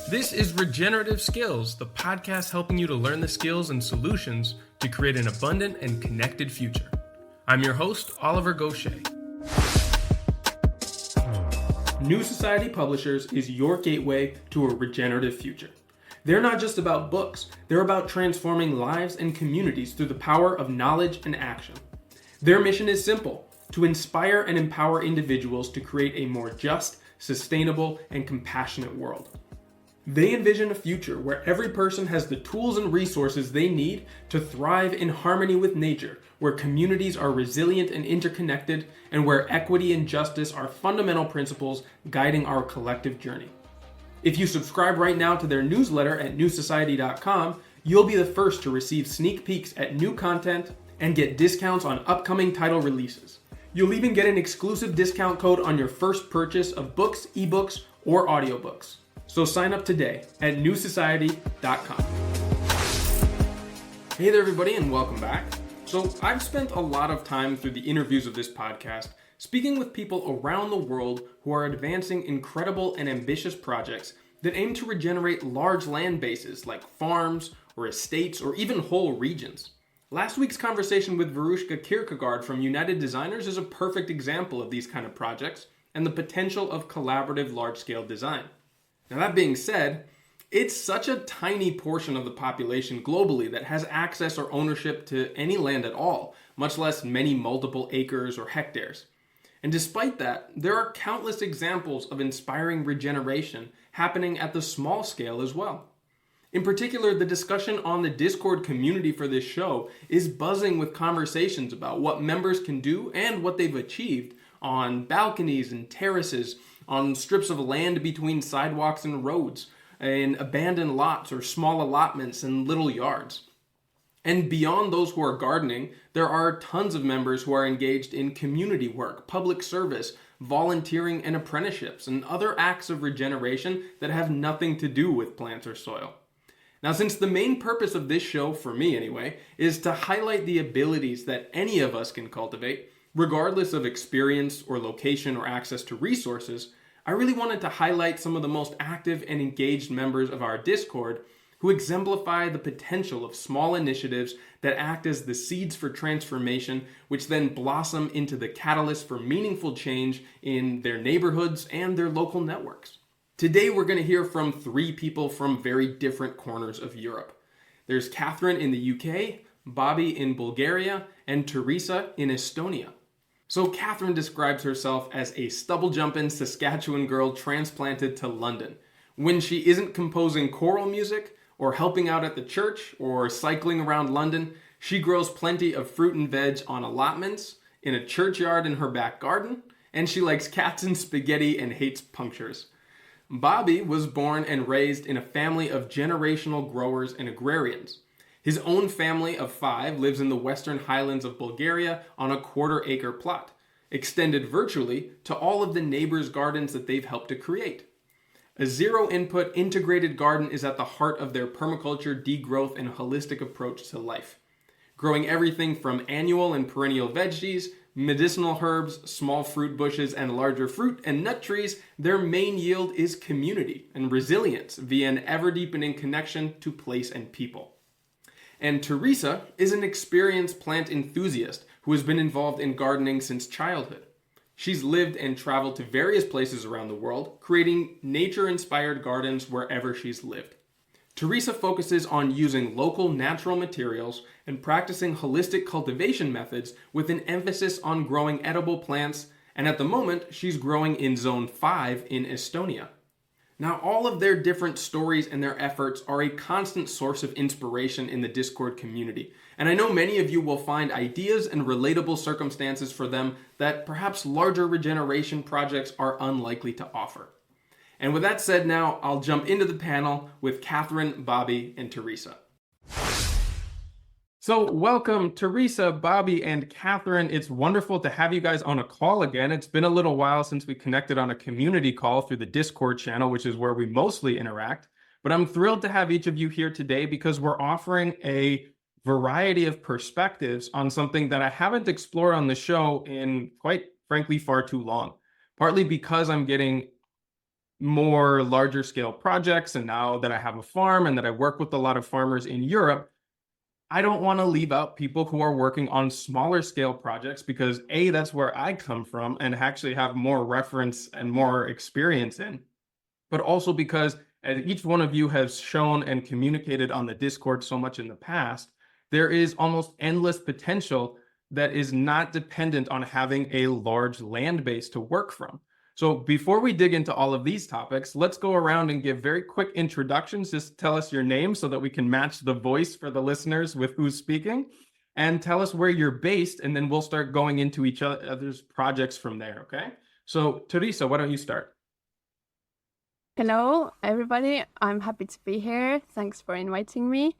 This is Regenerative Skills, the podcast helping you to learn the skills and solutions to create an abundant and connected future. I'm your host, Oliver Gaucher. New Society Publishers is your gateway to a regenerative future. They're not just about books, they're about transforming lives and communities through the power of knowledge and action. Their mission is simple: to inspire and empower individuals to create a more just, sustainable, and compassionate world. They envision a future where every person has the tools and resources they need to thrive in harmony with nature, where communities are resilient and interconnected, and where equity and justice are fundamental principles guiding our collective journey. If you subscribe right now to their newsletter at newsociety.com, you'll be the first to receive sneak peeks at new content and get discounts on upcoming title releases. You'll even get an exclusive discount code on your first purchase of books, ebooks, or audiobooks. So sign up today at newsociety.com. Hey there, everybody, and welcome back. So I've spent a lot of time through the interviews of this podcast speaking with people around the world who are advancing incredible and ambitious projects that aim to regenerate large land bases like farms or estates or even whole regions. Last week's conversation with Weruschca Kirkegaard from United Designers is a perfect example of these kind of projects and the potential of collaborative large-scale design. Now, that being said, it's such a tiny portion of the population globally that has access or ownership to any land at all, much less many multiple acres or hectares. And despite that, there are countless examples of inspiring regeneration happening at the small scale as well. In particular, the discussion on the Discord community for this show is buzzing with conversations about what members can do and what they've achieved on balconies and terraces, on strips of land between sidewalks and roads, in abandoned lots or small allotments and little yards. And beyond those who are gardening, there are tons of members who are engaged in community work, public service, volunteering, and apprenticeships, and other acts of regeneration that have nothing to do with plants or soil. Now, since the main purpose of this show, for me anyway, is to highlight the abilities that any of us can cultivate, regardless of experience or location or access to resources, I really wanted to highlight some of the most active and engaged members of our Discord who exemplify the potential of small initiatives that act as the seeds for transformation, which then blossom into the catalyst for meaningful change in their neighborhoods and their local networks. Today, we're going to hear from three people from very different corners of Europe. There's Kathryn in the UK, Bobby in Bulgaria, and Theresa in Estonia. So Kathryn describes herself as a stubble-jumpin Saskatchewan girl transplanted to London. When she isn't composing choral music, or helping out at the church, or cycling around London, she grows plenty of fruit and veg on allotments, in a churchyard in her back garden, and she likes cats and spaghetti and hates punctures. Bobby was born and raised in a family of generational growers and agrarians. His own family of 5 lives in the Western Highlands of Bulgaria on a quarter-acre plot, extended virtually to all of the neighbors' gardens that they've helped to create. A zero-input integrated garden is at the heart of their permaculture, degrowth, and holistic approach to life. Growing everything from annual and perennial veggies, medicinal herbs, small fruit bushes, and larger fruit and nut trees, their main yield is community and resilience via an ever-deepening connection to place and people. And Theresa is an experienced plant enthusiast who has been involved in gardening since childhood. She's lived and traveled to various places around the world, creating nature-inspired gardens wherever she's lived. Theresa focuses on using local natural materials and practicing holistic cultivation methods with an emphasis on growing edible plants, and at the moment, she's growing in Zone 5 in Estonia. Now, all of their different stories and their efforts are a constant source of inspiration in the Discord community, and I know many of you will find ideas and relatable circumstances for them that perhaps larger regeneration projects are unlikely to offer. And with that said now, I'll jump into the panel with Kathryn, Bobby, and Theresa. So welcome, Theresa, Bobby, and Kathryn. It's wonderful to have you guys on a call again. It's been a little while since we connected on a community call through the Discord channel, which is where we mostly interact. But I'm thrilled to have each of you here today because we're offering a variety of perspectives on something that I haven't explored on the show in, quite frankly, far too long. Partly because I'm getting more larger scale projects, and now that I have a farm and that I work with a lot of farmers in Europe, I don't want to leave out people who are working on smaller scale projects because A, that's where I come from and actually have more reference and more experience in, but also because as each one of you has shown and communicated on the Discord so much in the past, there is almost endless potential that is not dependent on having a large land base to work from. So before we dig into all of these topics, let's go around and give very quick introductions. Just tell us your name so that we can match the voice for the listeners with who's speaking, and tell us where you're based, and then we'll start going into each other's projects from there, okay? So Theresa, why don't you start? Hello, everybody. I'm happy to be here. Thanks for inviting me.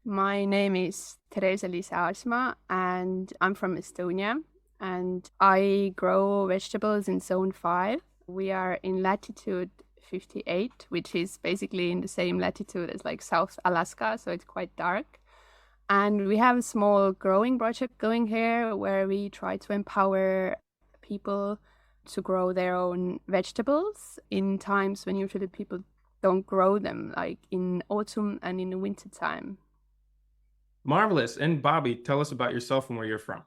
My name is Theresa and I'm from Estonia, and I grow vegetables in Zone 5. We are in latitude 58, which is basically in the same latitude as like South Alaska, so it's quite dark. And we have a small growing project going here where we try to empower people to grow their own vegetables in times when usually people don't grow them, like in autumn and in the winter time. Marvelous. And Bobby, tell us about yourself and where you're from.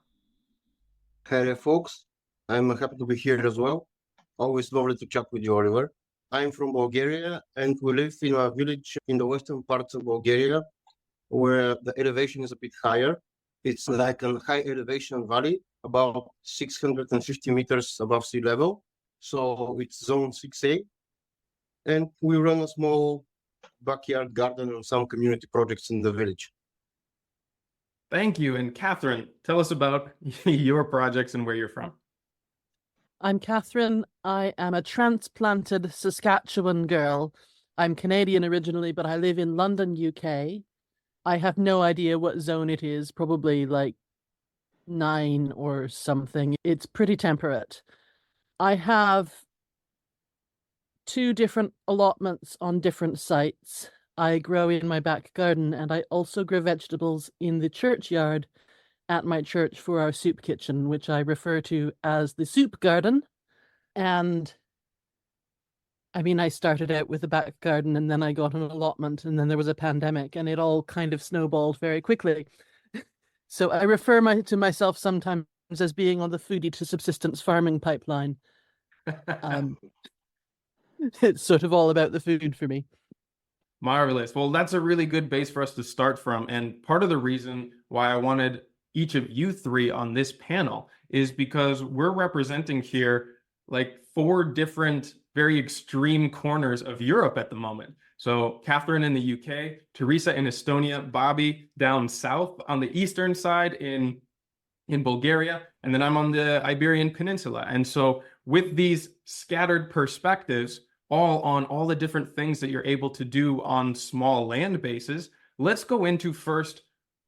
Hi, folks. I'm happy to be here as well. Always lovely to chat with you, Oliver. I'm from Bulgaria, and we live in a village in the western parts of Bulgaria where the elevation is a bit higher. It's like a high elevation valley, about 650 meters above sea level. So it's zone 6A. And we run a small backyard garden and some community projects in the village. Thank you. And Kathryn, tell us about your projects and where you're from. I'm Kathryn. I am a transplanted Saskatchewan girl. I'm Canadian originally, but I live in London, UK. I have no idea what zone it is, probably like 9 or something. It's pretty temperate. I have 2 different allotments on different sites. I grow in my back garden, and I also grow vegetables in the churchyard at my church for our soup kitchen, which I refer to as the soup garden. And I mean, I started out with a back garden, and then I got an allotment, and then there was a pandemic, and it all kind of snowballed very quickly. So I refer to myself sometimes as being on the foodie to subsistence farming pipeline. It's sort of all about the food for me. Marvelous. Well, that's a really good base for us to start from. And part of the reason why I wanted each of you 3 on this panel is because we're representing here like 4 different, very extreme corners of Europe at the moment. So Kathryn in the UK, Theresa in Estonia, Bobby down south on the eastern side in Bulgaria, and then I'm on the Iberian Peninsula. And so with these scattered perspectives, all on all the different things that you're able to do on small land bases, let's go into first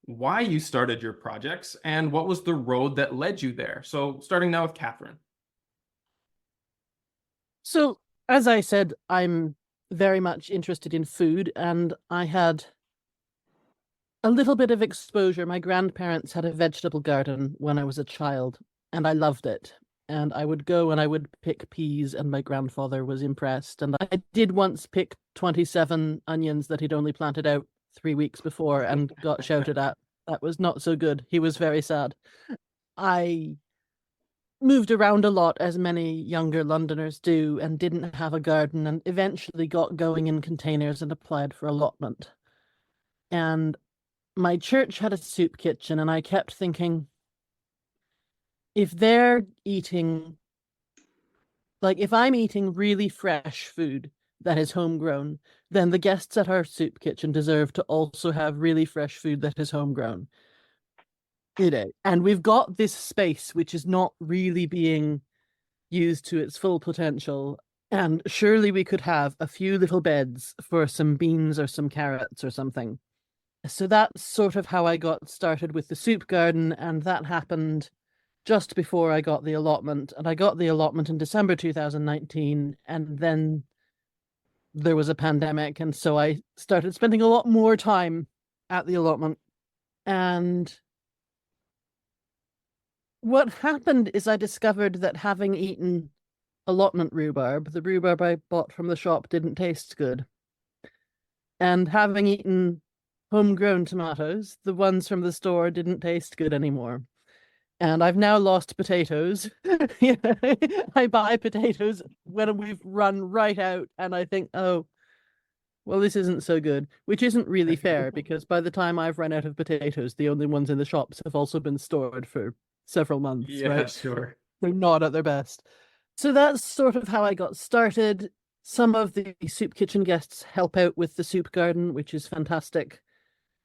why you started your projects and what was the road that led you there. So starting now with Kathryn. So, as I said, I'm very much interested in food, and I had a little bit of exposure. My grandparents had a vegetable garden when I was a child, and I loved it. And I would go and I would pick peas, and my grandfather was impressed. And I did once pick 27 onions that he'd only planted out 3 weeks before and got shouted at. That was not so good. He was very sad. I moved around a lot, as many younger Londoners do, and didn't have a garden, and eventually got going in containers and applied for allotment. And my church had a soup kitchen, and I kept thinking, if they're eating, like if I'm eating really fresh food that is homegrown, then the guests at our soup kitchen deserve to also have really fresh food that is homegrown. You know, and we've got this space which is not really being used to its full potential, and surely we could have a few little beds for some beans or some carrots or something. So that's sort of how I got started with the soup garden, and that happened just before I got the allotment. And I got the allotment in December 2019, and then there was a pandemic, and so I started spending a lot more time at the allotment. And what happened is I discovered that having eaten allotment rhubarb. The rhubarb I bought from the shop didn't taste good. And having eaten homegrown tomatoes, the ones from the store didn't taste good anymore. And I've now lost potatoes. I buy potatoes when we've run right out, and I think, oh, well, this isn't so good, which isn't really fair because by the time I've run out of potatoes, the only ones in the shops have also been stored for several months, Yeah, right? sure. They're not at their best. So that's sort of how I got started. Some of the soup kitchen guests help out with the soup garden, which is fantastic.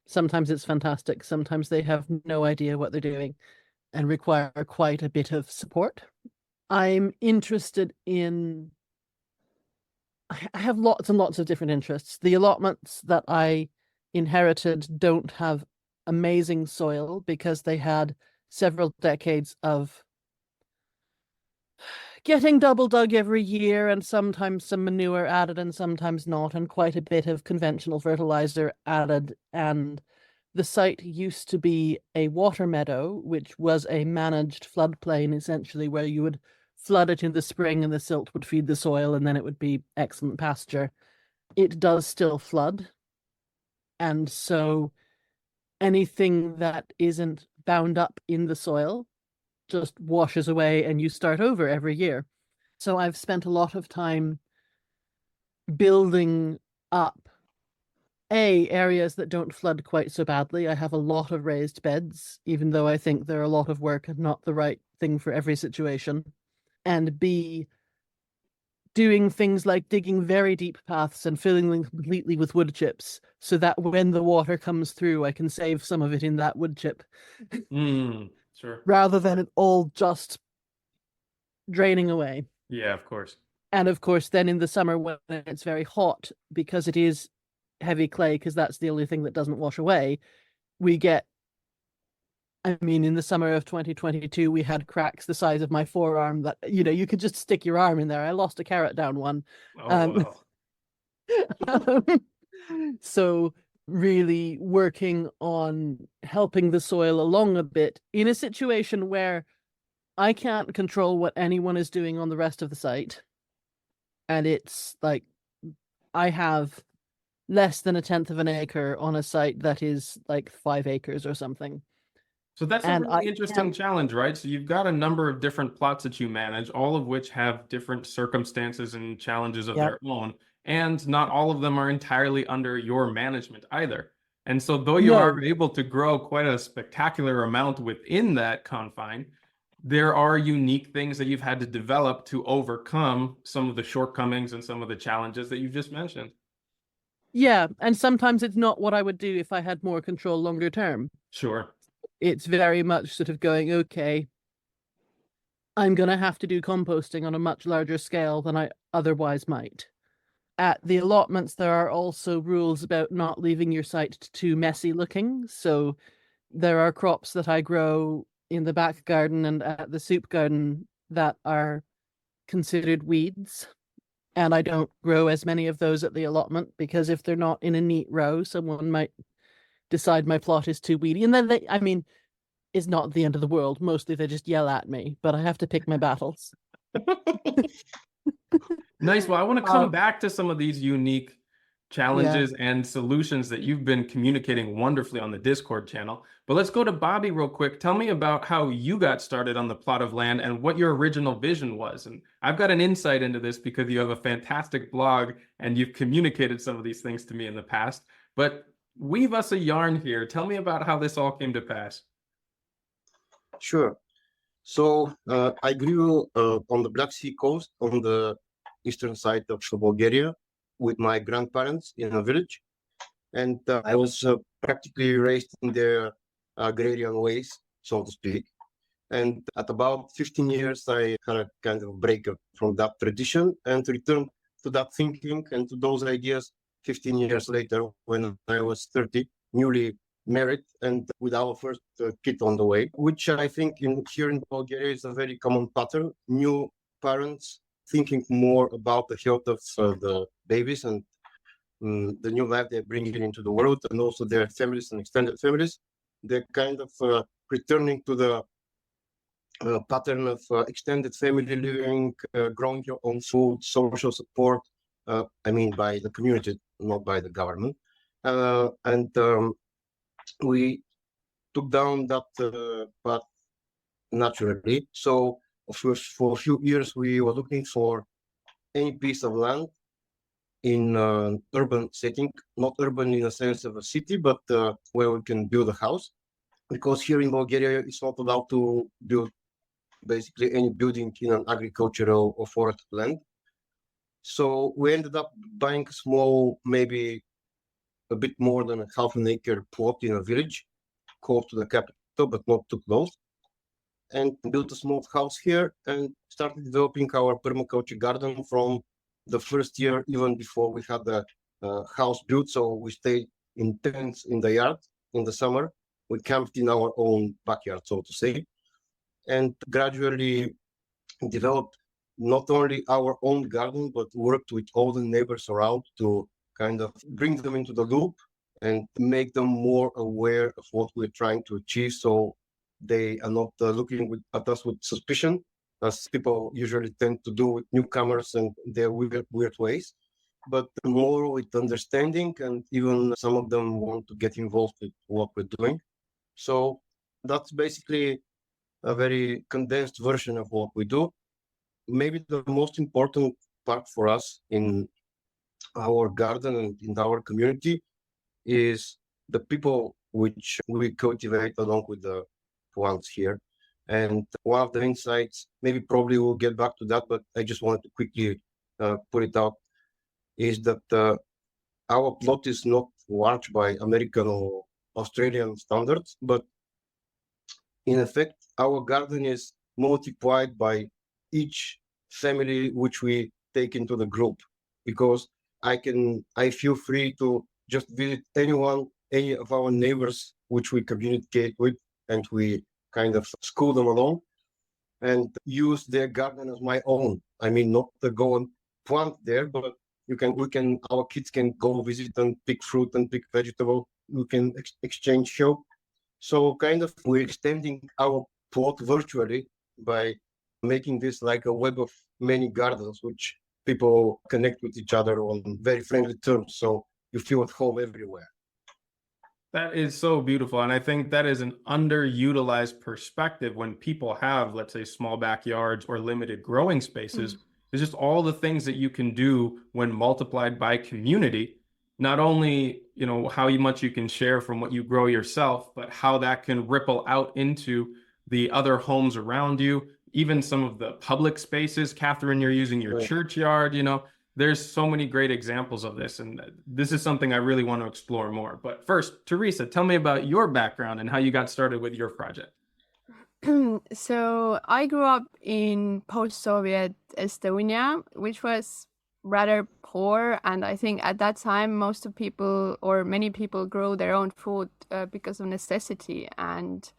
Sometimes it's fantastic. Sometimes they have no idea what they're doing and require quite a bit of support. I'm interested in, I have lots and lots of different interests. The allotments that I inherited don't have amazing soil because they had several decades of getting double dug every year and sometimes some manure added and sometimes not, and quite a bit of conventional fertilizer added. And the site used to be a water meadow, which was a managed floodplain, essentially, where you would flood it in the spring and the silt would feed the soil and then it would be excellent pasture. It does still flood. And so anything that isn't bound up in the soil just washes away and you start over every year. So I've spent a lot of time building up areas that don't flood quite so badly. I have a lot of raised beds, even though I think they're a lot of work and not the right thing for every situation. And B, doing things like digging very deep paths and filling them completely with wood chips so that when the water comes through, I can save some of it in that wood chip. Sure. Rather than it all just draining away. Yeah, of course. And of course, then in the summer when it's very hot, because it is heavy clay, because that's the only thing that doesn't wash away, we get, I mean, in the summer of 2022, we had cracks the size of my forearm that, you could just stick your arm in there. I lost a carrot down one. Oh, wow. So really working on helping the soil along a bit in a situation where I can't control what anyone is doing on the rest of the site. And it's like, I have less than 1/10 of an acre on a site that is like 5 acres or something. So that's a really interesting challenge, right? So you've got a number of different plots that you manage, all of which have different circumstances and challenges of their own. And not all of them are entirely under your management either. And so though you are able to grow quite a spectacular amount within that confine, there are unique things that you've had to develop to overcome some of the shortcomings and some of the challenges that you've just mentioned. Yeah, and sometimes it's not what I would do if I had more control longer term. Sure. It's very much sort of going, okay, I'm going to have to do composting on a much larger scale than I otherwise might. At the allotments, there are also rules about not leaving your site too messy looking. So there are crops that I grow in the back garden and at the soup garden that are considered weeds. And I don't grow as many of those at the allotment because if they're not in a neat row, someone might decide my plot is too weedy. And then it's not the end of the world. Mostly they just yell at me, but I have to pick my battles. Nice. Well, I want to come back to some of these unique challenges and solutions that you've been communicating wonderfully on the Discord channel. But let's go to Bobby real quick. Tell me about how you got started on the plot of land and what your original vision was. And I've got an insight into this because you have a fantastic blog and you've communicated some of these things to me in the past. But weave us a yarn here. Tell me about how this all came to pass. Sure. So I grew on the Black Sea coast on the eastern side of Bulgaria with my grandparents in a village. And I was practically raised in their agrarian ways, so to speak. And at about 15 years, I had a kind of break from that tradition and returned to that thinking and to those ideas 15 years later when I was 30, newly married and with our first kid on the way, which I think here in Bulgaria is a very common pattern. New parents thinking more about the health of the babies and the new life they're bringing into the world, and also their families and extended families. They're kind of returning to the pattern of extended family living, growing your own food, social support. I mean, by the community, not by the government. And we took down that path naturally. So for a few years, we were looking for any piece of land in urban setting, not urban in a sense of a city, but where we can build a house. Because here in Bulgaria, it's not allowed to build basically any building in an agricultural or forest land. So we ended up buying a small, maybe a bit more than a half an acre plot in a village close to the capital, but not too close, and built a small house here and started developing our permaculture garden from the first year, even before we had the house built. So we stayed in tents in the yard in the summer. We camped in our own backyard, so to say, and gradually developed not only our own garden, but worked with all the neighbors around to kind of bring them into the loop and make them more aware of what we're trying to achieve, so they are not looking at us with suspicion, as people usually tend to do with newcomers and their weird ways, but more with understanding, and even some of them want to get involved with what we're doing. So that's basically a very condensed version of what we do. Maybe the most important part for us in our garden and in our community is the people which we cultivate along with the plants here. And one of the insights, maybe probably we'll get back to that, but I just wanted to quickly put it out, is that our plot is not large by American or Australian standards, but in effect, our garden is multiplied by each family which we take into the group, because I feel free to just visit any of our neighbors which we communicate with, and we kind of school them along and use their garden as my own. I mean, not to go and plant there, but our kids can go visit and pick fruit and pick vegetable. We can exchange help. So kind of we're extending our plot virtually by making this like a web of many gardens, which people connect with each other on very friendly terms. So you feel at home everywhere. That is so beautiful. And I think that is an underutilized perspective when people have, let's say, small backyards or limited growing spaces. It's just all the things that you can do when multiplied by community. Not only, how much you can share from what you grow yourself, but how that can ripple out into the other homes around you, even some of the public spaces. Kathryn, you're using your churchyard, there's so many great examples of this. And this is something I really want to explore more. But first, Theresa, tell me about your background and how you got started with your project. So I grew up in post-Soviet Estonia, which was rather poor, and I think at that time many people grow their own food because of necessity, and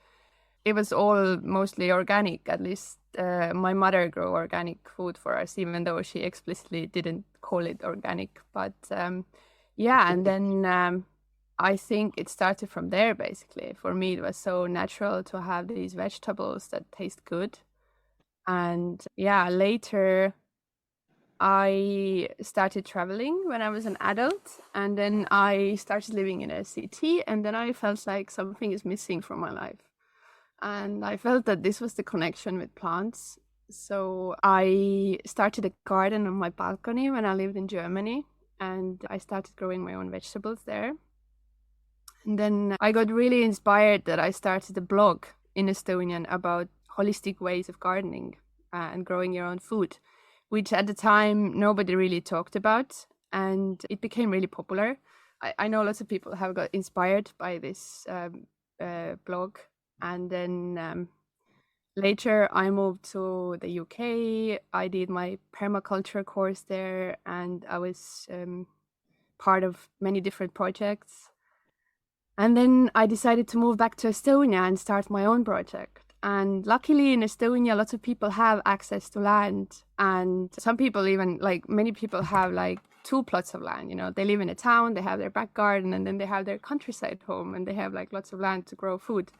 it was all mostly organic. At least my mother grew organic food for us, even though she explicitly didn't call it organic. But and then I think it started from there. Basically, for me it was so natural to have these vegetables that taste good, and later I started traveling when I was an adult, and then I started living in a city, and then I felt like something is missing from my life. And I felt that this was the connection with plants. So I started a garden on my balcony when I lived in Germany, and I started growing my own vegetables there. And then I got really inspired that I started a blog in Estonian about holistic ways of gardening and growing your own food, which at the time nobody really talked about, and it became really popular. I know lots of people have got inspired by this blog, and then later I moved to the UK. I did my permaculture course there, and I was part of many different projects. And then I decided to move back to Estonia and start my own project. And luckily in Estonia, lots of people have access to land. And some people even, many people have 2 plots of land. They live in a town, they have their back garden, and then they have their countryside home, and they have lots of land to grow food.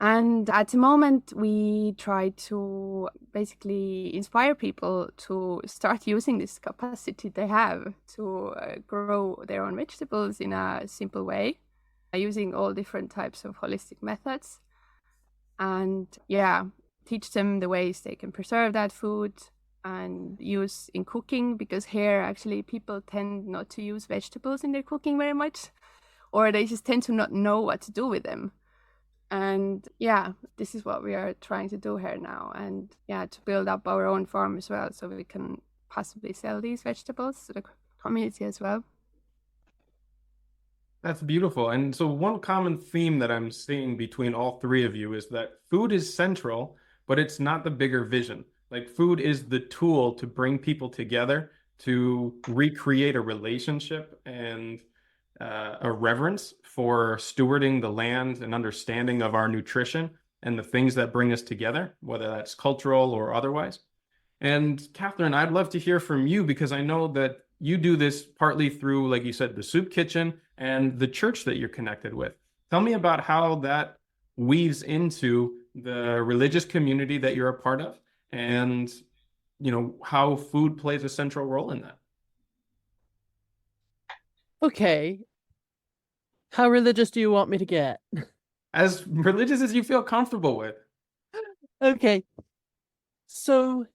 And at the moment, we try to basically inspire people to start using this capacity they have to grow their own vegetables in a simple way, using all different types of holistic methods. And yeah, teach them the ways they can preserve that food and use in cooking, because here actually people tend not to use vegetables in their cooking very much, or they just tend to not know what to do with them. And yeah, this is what we are trying to do here now. And yeah, to build up our own farm as well, so we can possibly sell these vegetables to the community as well. That's beautiful. And so one common theme that I'm seeing between all three of you is that food is central, but it's not the bigger vision. Like food is the tool to bring people together, to recreate a relationship and a reverence for stewarding the land and understanding of our nutrition and the things that bring us together, whether that's cultural or otherwise. And Kathryn, I'd love to hear from you, because I know that you do this partly through, like you said, the soup kitchen and the church that you're connected with. Tell me about how that weaves into the religious community that you're a part of, and how food plays a central role in that. Okay. How religious do you want me to get? As religious as you feel comfortable with. Okay. So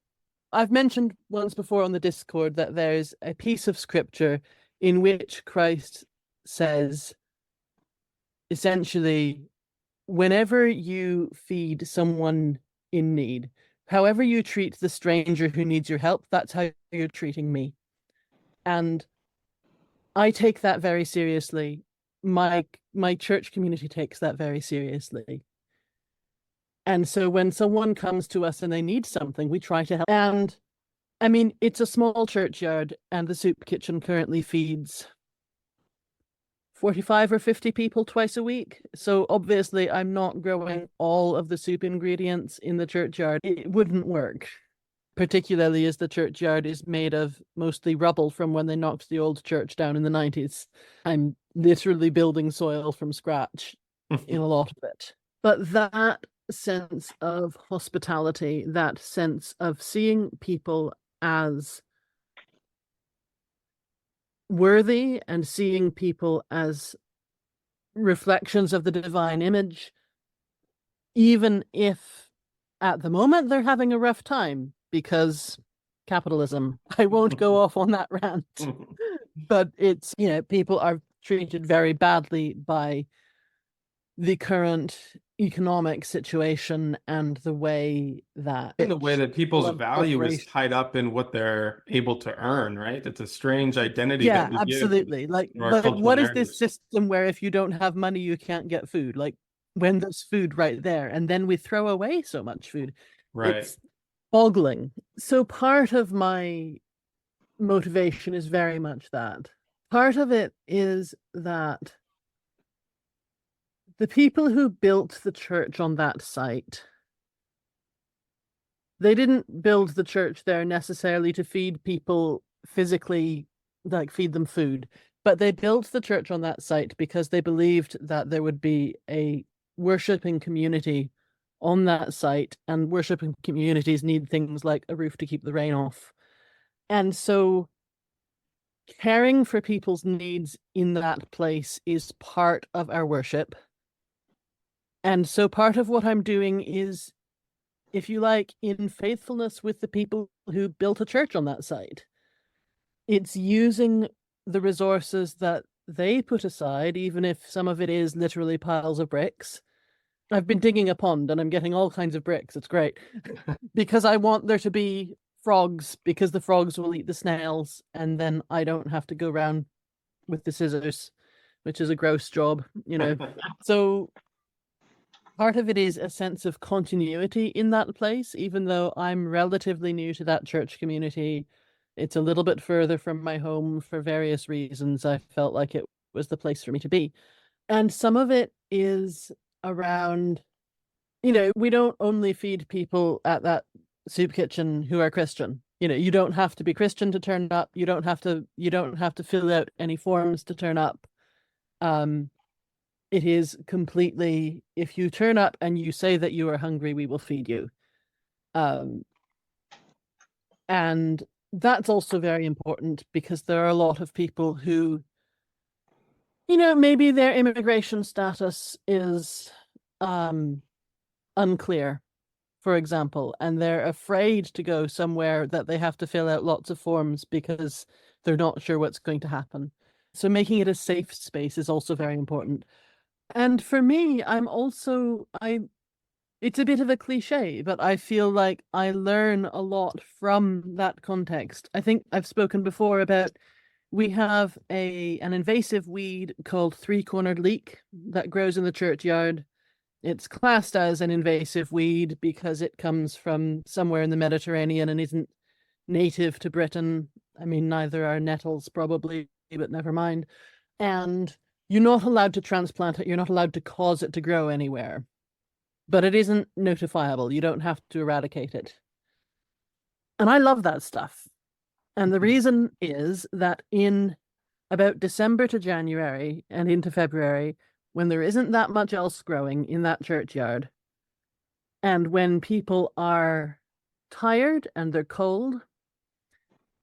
I've mentioned once before on the Discord that there's a piece of scripture in which Christ says, essentially, whenever you feed someone in need, however you treat the stranger who needs your help, that's how you're treating me. And I take that very seriously. My church community takes that very seriously. And so when someone comes to us and they need something, we try to help. And I mean, it's a small churchyard, and the soup kitchen currently feeds 45 or 50 people twice a week. So obviously I'm not growing all of the soup ingredients in the churchyard. It wouldn't work, particularly as the churchyard is made of mostly rubble from when they knocked the old church down in the 90s. I'm literally building soil from scratch in a lot of it. But that sense of hospitality, that sense of seeing people as worthy and seeing people as reflections of the divine image, even if at the moment they're having a rough time because capitalism. I won't go off on that rant, but it's, people are treated very badly by the current economic situation and the way that people's value is tied up in what they're able to earn, right? It's a strange identity that we absolutely give like, to our but cultural what is narratives. this system where if you don't have money you can't get food, like when there's food right there, and then we throw away so much food, right? It's boggling. So part of my motivation is very much that. Part of it is that the people who built the church on that site, they didn't build the church there necessarily to feed people physically, like feed them food, but they built the church on that site because they believed that there would be a worshipping community on that site, and worshipping communities need things like a roof to keep the rain off. And so caring for people's needs in that place is part of our worship. And so part of what I'm doing is, if you like, in faithfulness with the people who built a church on that site. It's using the resources that they put aside, even if some of it is literally piles of bricks. I've been digging a pond and I'm getting all kinds of bricks. It's great. Because I want there to be frogs, because the frogs will eat the snails, and then I don't have to go around with the scissors, which is a gross job, So part of it is a sense of continuity in that place, even though I'm relatively new to that church community. It's a little bit further from my home for various reasons. I felt like it was the place for me to be. And some of it is around, we don't only feed people at that soup kitchen who are Christian. You don't have to be Christian to turn up. You don't have to fill out any forms to turn up. It is completely, if you turn up and you say that you are hungry, we will feed you. And that's also very important because there are a lot of people who, maybe their immigration status is unclear, for example, and they're afraid to go somewhere that they have to fill out lots of forms because they're not sure what's going to happen. So making it a safe space is also very important. And for me, it's a bit of a cliche, but I feel like I learn a lot from that context. I think I've spoken before about, we have an invasive weed called three-cornered leek that grows in the churchyard. It's classed as an invasive weed because it comes from somewhere in the Mediterranean and isn't native to Britain. I mean, neither are nettles probably, but never mind. And you're not allowed to transplant it. You're not allowed to cause it to grow anywhere. But it isn't notifiable. You don't have to eradicate it. And I love that stuff. And the reason is that in about December to January and into February, when there isn't that much else growing in that churchyard, and when people are tired and they're cold,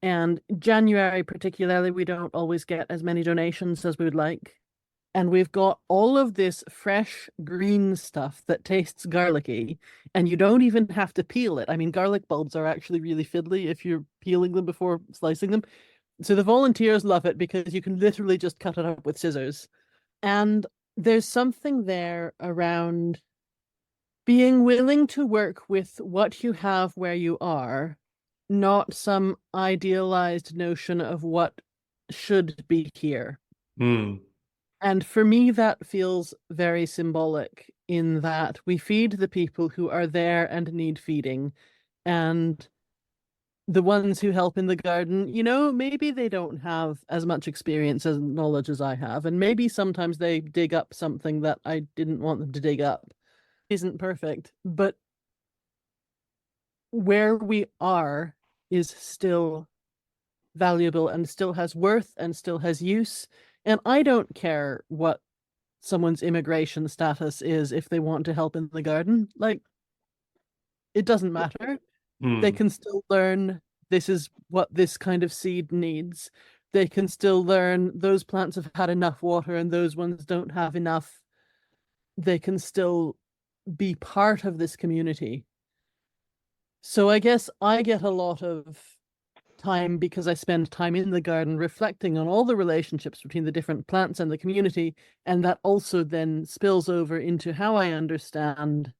and January particularly, we don't always get as many donations as we would like. And we've got all of this fresh green stuff that tastes garlicky, and you don't even have to peel it. I mean, garlic bulbs are actually really fiddly if you're peeling them before slicing them. So the volunteers love it because you can literally just cut it up with scissors. And there's something there around being willing to work with what you have where you are, not some idealized notion of what should be here. And for me, that feels very symbolic in that we feed the people who are there and need feeding. And the ones who help in the garden, maybe they don't have as much experience and knowledge as I have. And maybe sometimes they dig up something that I didn't want them to dig up. It isn't perfect, but where we are is still valuable and still has worth and still has use. And I don't care what someone's immigration status is if they want to help in the garden. Like, it doesn't matter. They can still learn this is what this kind of seed needs. They can still learn those plants have had enough water and those ones don't have enough. They can still be part of this community. So I guess I get a lot of time because I spend time in the garden reflecting on all the relationships between the different plants and the community, and that also then spills over into how I understand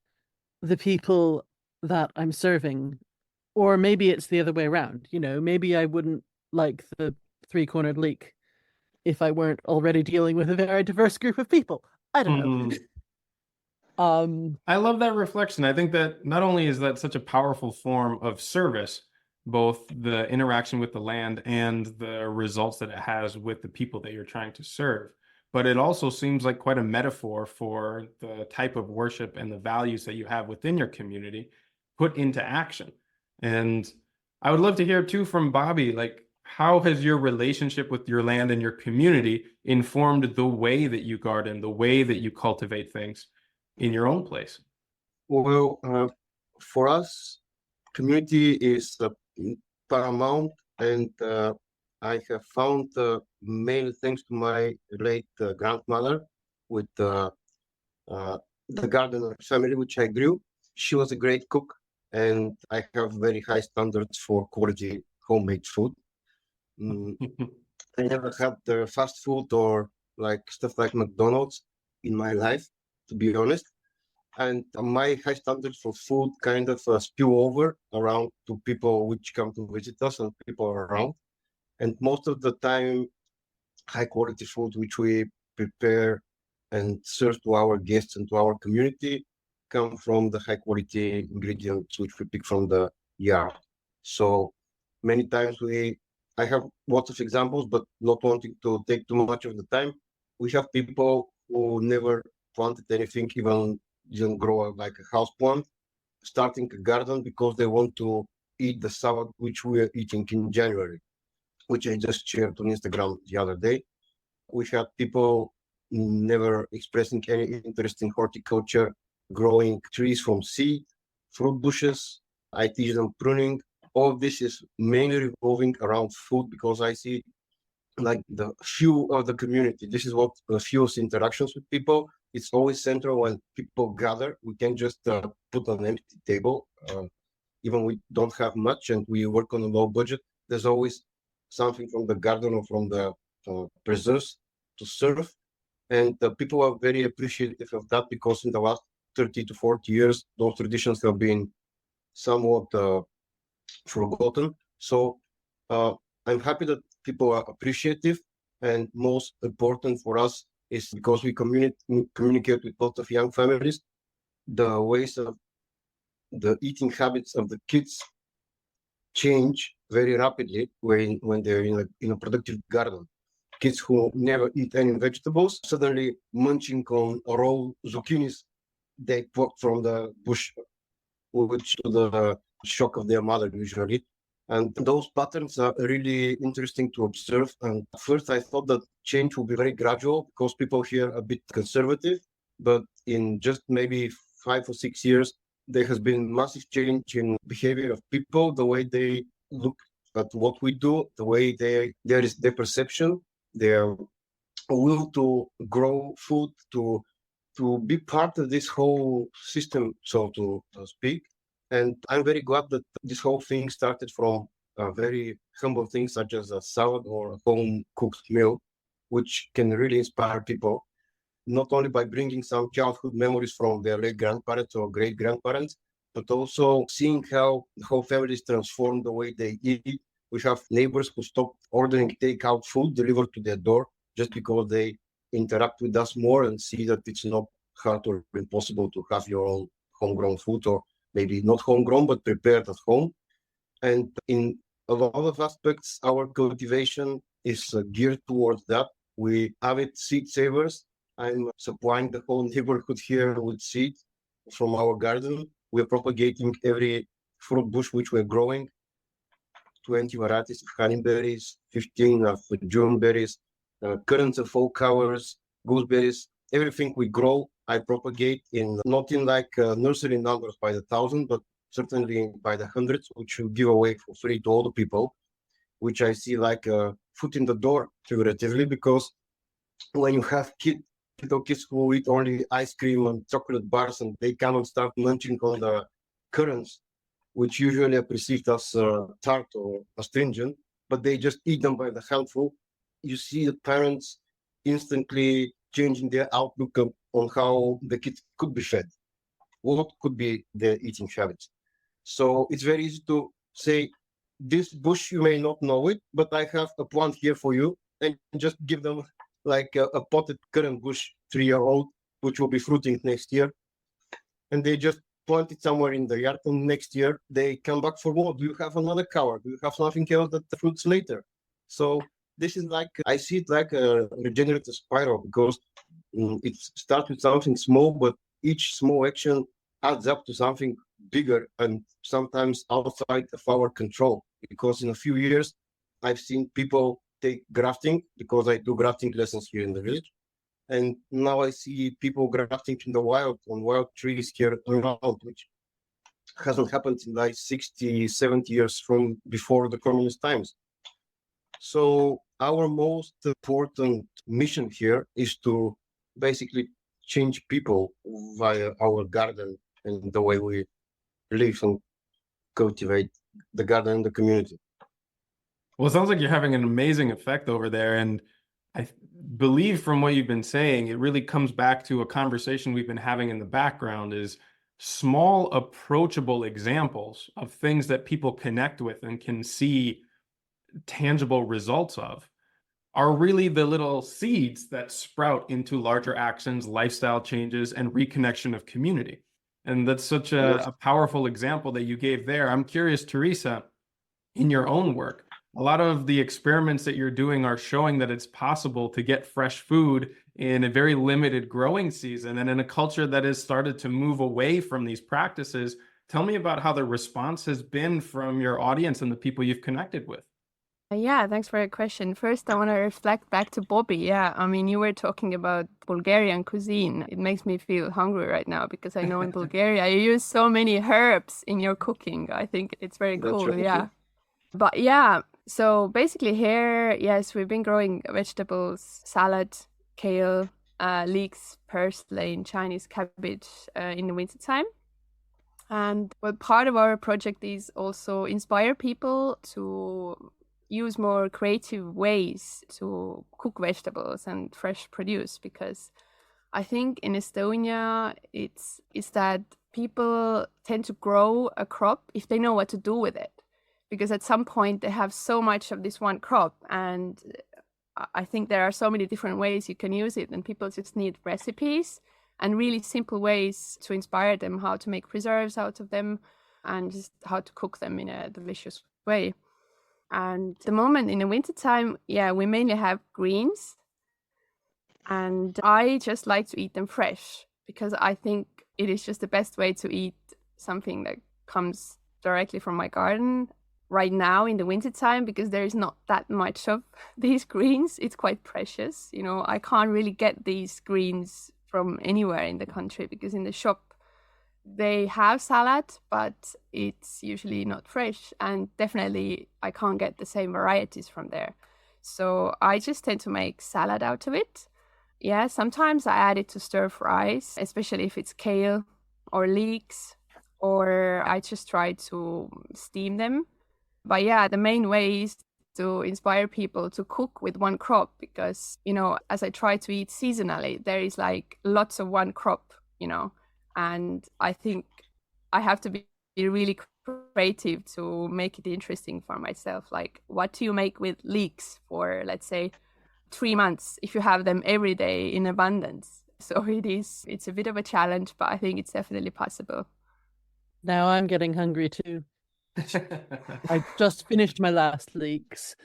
the people that I'm serving. Or maybe it's the other way around, maybe I wouldn't like the three-cornered leek if I weren't already dealing with a very diverse group of people. I don't know. I love that reflection. I think that not only is that such a powerful form of service, both the interaction with the land and the results that it has with the people that you're trying to serve, but it also seems like quite a metaphor for the type of worship and the values that you have within your community put into action. And I would love to hear too from Bobby, like, how has your relationship with your land and your community informed the way that you garden, the way that you cultivate things in your own place? Well, for us, community is paramount, and I have found mainly thanks to my late grandmother with the garden family which I grew. She was a great cook, and I have very high standards for quality homemade food. I never had the fast food or like stuff like McDonald's in my life, to be honest. And my high standards for food kind of spill over around to people which come to visit us and people around. And most of the time, high quality food which we prepare and serve to our guests and to our community come from the high quality ingredients which we pick from the yard. So many times I have lots of examples, but not wanting to take too much of the time. We have people who never planted anything, even didn't grow like a house plant, starting a garden because they want to eat the salad which we are eating in January, which I just shared on Instagram the other day. We had people never expressing any interest in horticulture, growing trees from seed, fruit bushes. I teach them pruning. All of this is mainly revolving around food because I see like the fuel of the community. This is what fuels interactions with people. It's always central when people gather. We can't just put an empty table. Even we don't have much and we work on a low budget. There's always something from the garden or from the preserves to serve. And people are very appreciative of that because in the last 30 to 40 years, those traditions have been somewhat forgotten. So I'm happy that people are appreciative, and most important for us is because we communicate with lots of young families, the ways of the eating habits of the kids change very rapidly when they're in a productive garden. Kids who never eat any vegetables suddenly munching on raw zucchinis they plucked from the bush, which to the shock of their mother usually. And those patterns are really interesting to observe. And at first I thought that change will be very gradual because people here are a bit conservative, but in just maybe 5 or 6 years, there has been massive change in behavior of people, the way they look at what we do, the way there is their perception, their will to grow food, to be part of this whole system, so to speak. And I'm very glad that this whole thing started from very humble things such as a salad or a home-cooked meal, which can really inspire people, not only by bringing some childhood memories from their late grandparents or great-grandparents, but also seeing how the whole family is transformed the way they eat. We have neighbors who stop ordering takeout food delivered to their door just because they interact with us more and see that it's not hard or impossible to have your own homegrown food, or maybe not homegrown, but prepared at home. And in a lot of aspects, our cultivation is geared towards that. We avid seed savers. I'm supplying the whole neighborhood here with seed from our garden. We're propagating every fruit bush which we're growing, 20 varieties of honeyberries, 15 of June berries, currants of all colors, gooseberries. Everything we grow, I propagate not in like nursery numbers by the thousand, but certainly by the hundreds, which we give away for free to all the people, which I see like a foot in the door, figuratively, because when you have little kids who eat only ice cream and chocolate bars and they cannot start munching on the currants, which usually are perceived as tart or astringent, but they just eat them by the handful. You see the parents instantly changing their outlook on how the kids could be fed, what could be their eating habits. So it's very easy to say, this bush, you may not know it, but I have a plant here for you, and just give them like a potted currant bush, 3-year-old, which will be fruiting next year. And they just plant it somewhere in the yard, and next year they come back for more. Do you have another cover? Do you have something else that fruits later? So this is like, I see it like a regenerative spiral, because it starts with something small, but each small action adds up to something bigger and sometimes outside of our control. Because in a few years, I've seen people take grafting, because I do grafting lessons here in the village. And now I see people grafting in the wild, on wild trees here around, which hasn't happened in like 60, 70 years from before the communist times. So our most important mission here is to basically change people via our garden and the way we live and cultivate the garden and the community. Well, it sounds like you're having an amazing effect over there. And I believe from what you've been saying, it really comes back to a conversation we've been having in the background, is small, approachable examples of things that people connect with and can see tangible results of are really the little seeds that sprout into larger actions, lifestyle changes, and reconnection of community. And that's such a powerful example that you gave there. I'm curious, Theresa, in your own work, a lot of the experiments that you're doing are showing that it's possible to get fresh food in a very limited growing season and in a culture that has started to move away from these practices. Tell me about how the response has been from your audience and the people you've connected with. Yeah, thanks for your question. First, I want to reflect back to Bobby. Yeah, I mean, you were talking about Bulgarian cuisine. It makes me feel hungry right now because I know in Bulgaria you use so many herbs in your cooking. I think it's very That's cool. right. Yeah. But yeah, so basically here, yes, we've been growing vegetables, salad, kale, leeks, purslane, Chinese cabbage in the wintertime. And well, part of our project is also inspire people to use more creative ways to cook vegetables and fresh produce, because I think in Estonia it's that people tend to grow a crop if they know what to do with it, because at some point they have so much of this one crop, and I think there are so many different ways you can use it, and people just need recipes and really simple ways to inspire them how to make preserves out of them and just how to cook them in a delicious way. And the moment in the wintertime, yeah, we mainly have greens, and I just like to eat them fresh because I think it is just the best way to eat something that comes directly from my garden right now in the wintertime, because there is not that much of these greens. It's quite precious. You know, I can't really get these greens from anywhere in the country because in the shop they have salad, but it's usually not fresh, and definitely I can't get the same varieties from there. So I just tend to make salad out of it. Yeah, sometimes I add it to stir fries, especially if it's kale or leeks, or I just try to steam them. But yeah, the main way is to inspire people to cook with one crop because, you know, as I try to eat seasonally, there is like lots of one crop, you know, and I think I have to be really creative to make it interesting for myself. Like, what do you make with leeks for, let's say, 3 months if you have them every day in abundance? So it's a bit of a challenge, but I think it's definitely possible. Now I'm getting hungry too. I just finished my last leeks.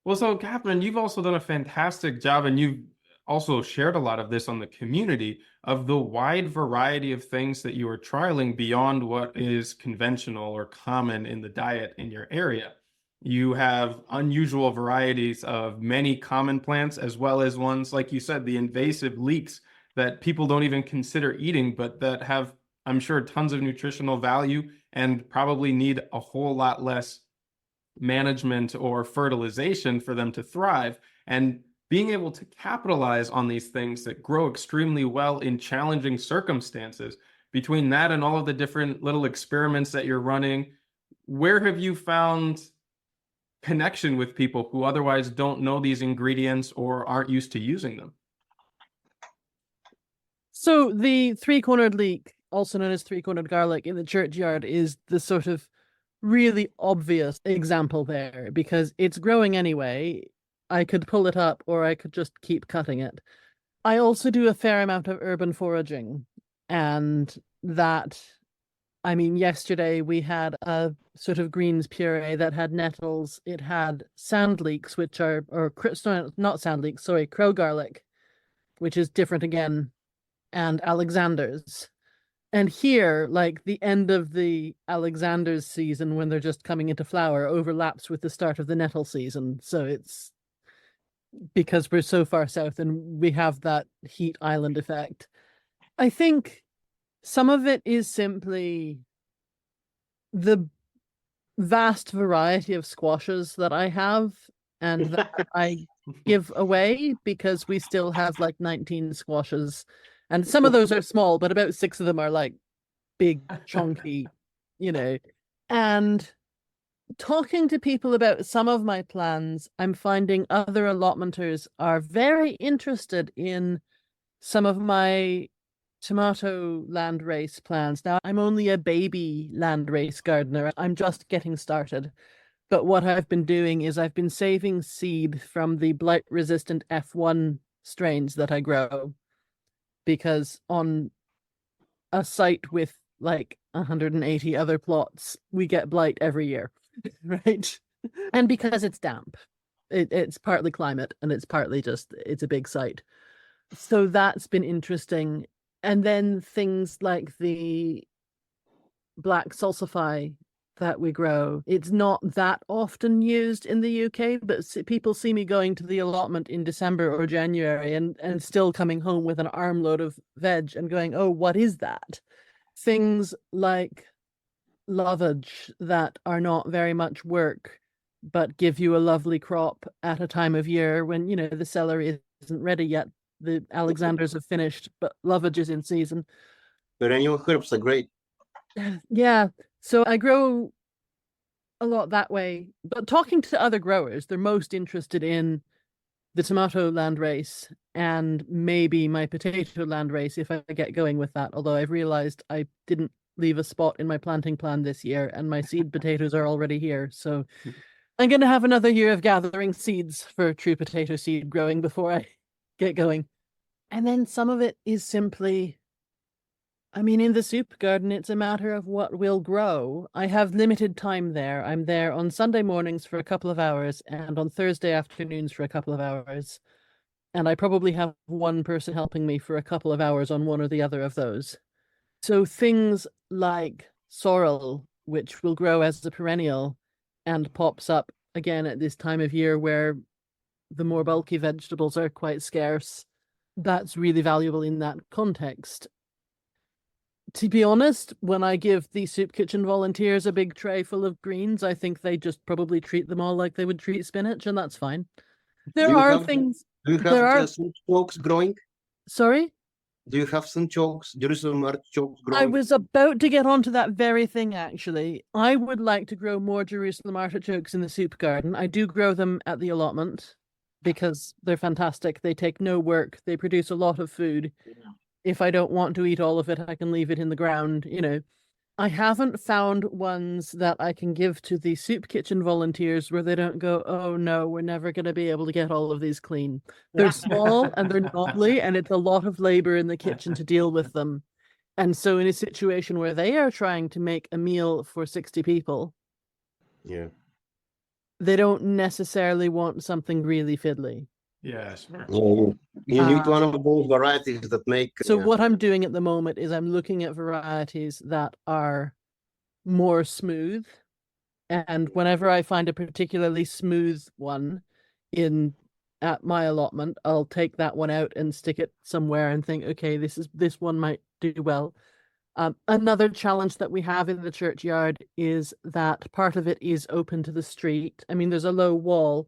Well, so Kathryn, you've also done a fantastic job, and you've also shared a lot of this on the community of the wide variety of things that you are trialing beyond what is conventional or common in the diet in your area. You have unusual varieties of many common plants, as well as ones, like you said, the invasive leeks that people don't even consider eating, but that have, I'm sure, tons of nutritional value and probably need a whole lot less management or fertilization for them to thrive. And being able to capitalize on these things that grow extremely well in challenging circumstances, between that and all of the different little experiments that you're running, where have you found connection with people who otherwise don't know these ingredients or aren't used to using them? So the three-cornered leek, also known as three-cornered garlic in the churchyard, is the sort of really obvious example there because it's growing anyway. I could pull it up or I could just keep cutting it. I also do a fair amount of urban foraging, and that, I mean, yesterday we had a sort of greens puree that had nettles. It had sand leeks, which are, or not sand leeks, sorry, crow garlic, which is different again, and Alexander's. And here, like, the end of the Alexander's season when they're just coming into flower overlaps with the start of the nettle season. So it's because we're so far south and we have that heat island effect. I think some of it is simply the vast variety of squashes that I have and that I give away because we still have like 19 squashes. And some of those are small, but about 6 of them are like big, chunky, you know. And talking to people about some of my plans, I'm finding other allotmenters are very interested in some of my tomato landrace plans. Now, I'm only a baby landrace gardener. I'm just getting started. But what I've been doing is I've been saving seed from the blight-resistant F1 strains that I grow, because on a site with like 180 other plots, we get blight every year, right? And because it's damp, it's partly climate and it's partly just, it's a big site. So that's been interesting. And then things like the black salsify that we grow. It's not that often used in the UK, but people see me going to the allotment in December or January and still coming home with an armload of veg and going, oh, what is that? Things like lovage that are not very much work, but give you a lovely crop at a time of year when, you know, the celery isn't ready yet. The Alexanders have finished, but lovage is in season. Perennial herbs are great. Yeah. So I grow a lot that way. But talking to other growers, they're most interested in the tomato landrace and maybe my potato landrace if I get going with that. Although I've realized I didn't leave a spot in my planting plan this year and my seed potatoes are already here. So I'm going to have another year of gathering seeds for true potato seed growing before I get going. And then some of it is simply, I mean, in the soup garden, it's a matter of what will grow. I have limited time there. I'm there on Sunday mornings for a couple of hours and on Thursday afternoons for a couple of hours. And I probably have one person helping me for a couple of hours on one or the other of those. So things like sorrel, which will grow as a perennial and pops up again at this time of year where the more bulky vegetables are quite scarce, that's really valuable in that context. To be honest, when I give the soup kitchen volunteers a big tray full of greens, I think they just probably treat them all like they would treat spinach, and that's fine. There are things. Do you have sunchokes growing? Sorry? Do you have sunchokes, Jerusalem artichokes growing? I was about to get onto that very thing, actually. I would like to grow more Jerusalem artichokes in the soup garden. I do grow them at the allotment because they're fantastic. They take no work. They produce a lot of food. Yeah. If I don't want to eat all of it, I can leave it in the ground, you know. I haven't found ones that I can give to the soup kitchen volunteers where they don't go, oh no, we're never going to be able to get all of these clean. They're small and they're knobbly and it's a lot of labor in the kitchen to deal with them. And so in a situation where they are trying to make a meal for 60 people, yeah, they don't necessarily want something really fiddly. Yes. You need one of those varieties that make... So what I'm doing at the moment is I'm looking at varieties that are more smooth. And whenever I find a particularly smooth one at my allotment, I'll take that one out and stick it somewhere and think, okay, this one might do well. Another challenge that we have in the churchyard is that part of it is open to the street. I mean, there's a low wall.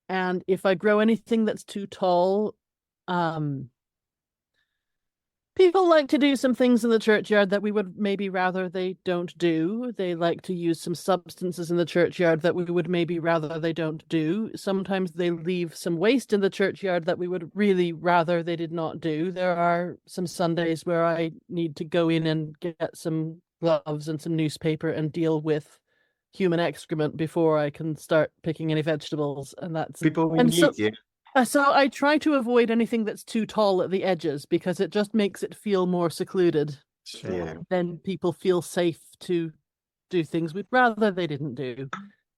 And if I grow anything that's too tall, people like to do some things in the churchyard that we would maybe rather they don't do. They like to use some substances in the churchyard that we would maybe rather they don't do. Sometimes they leave some waste in the churchyard that we would really rather they did not do. There are some Sundays where I need to go in and get some gloves and some newspaper and deal with human excrement before I can start picking any vegetables, and that's people will eat, yeah. So I try to avoid anything that's too tall at the edges because it just makes it feel more secluded. Yeah. Then people feel safe to do things we'd rather they didn't do.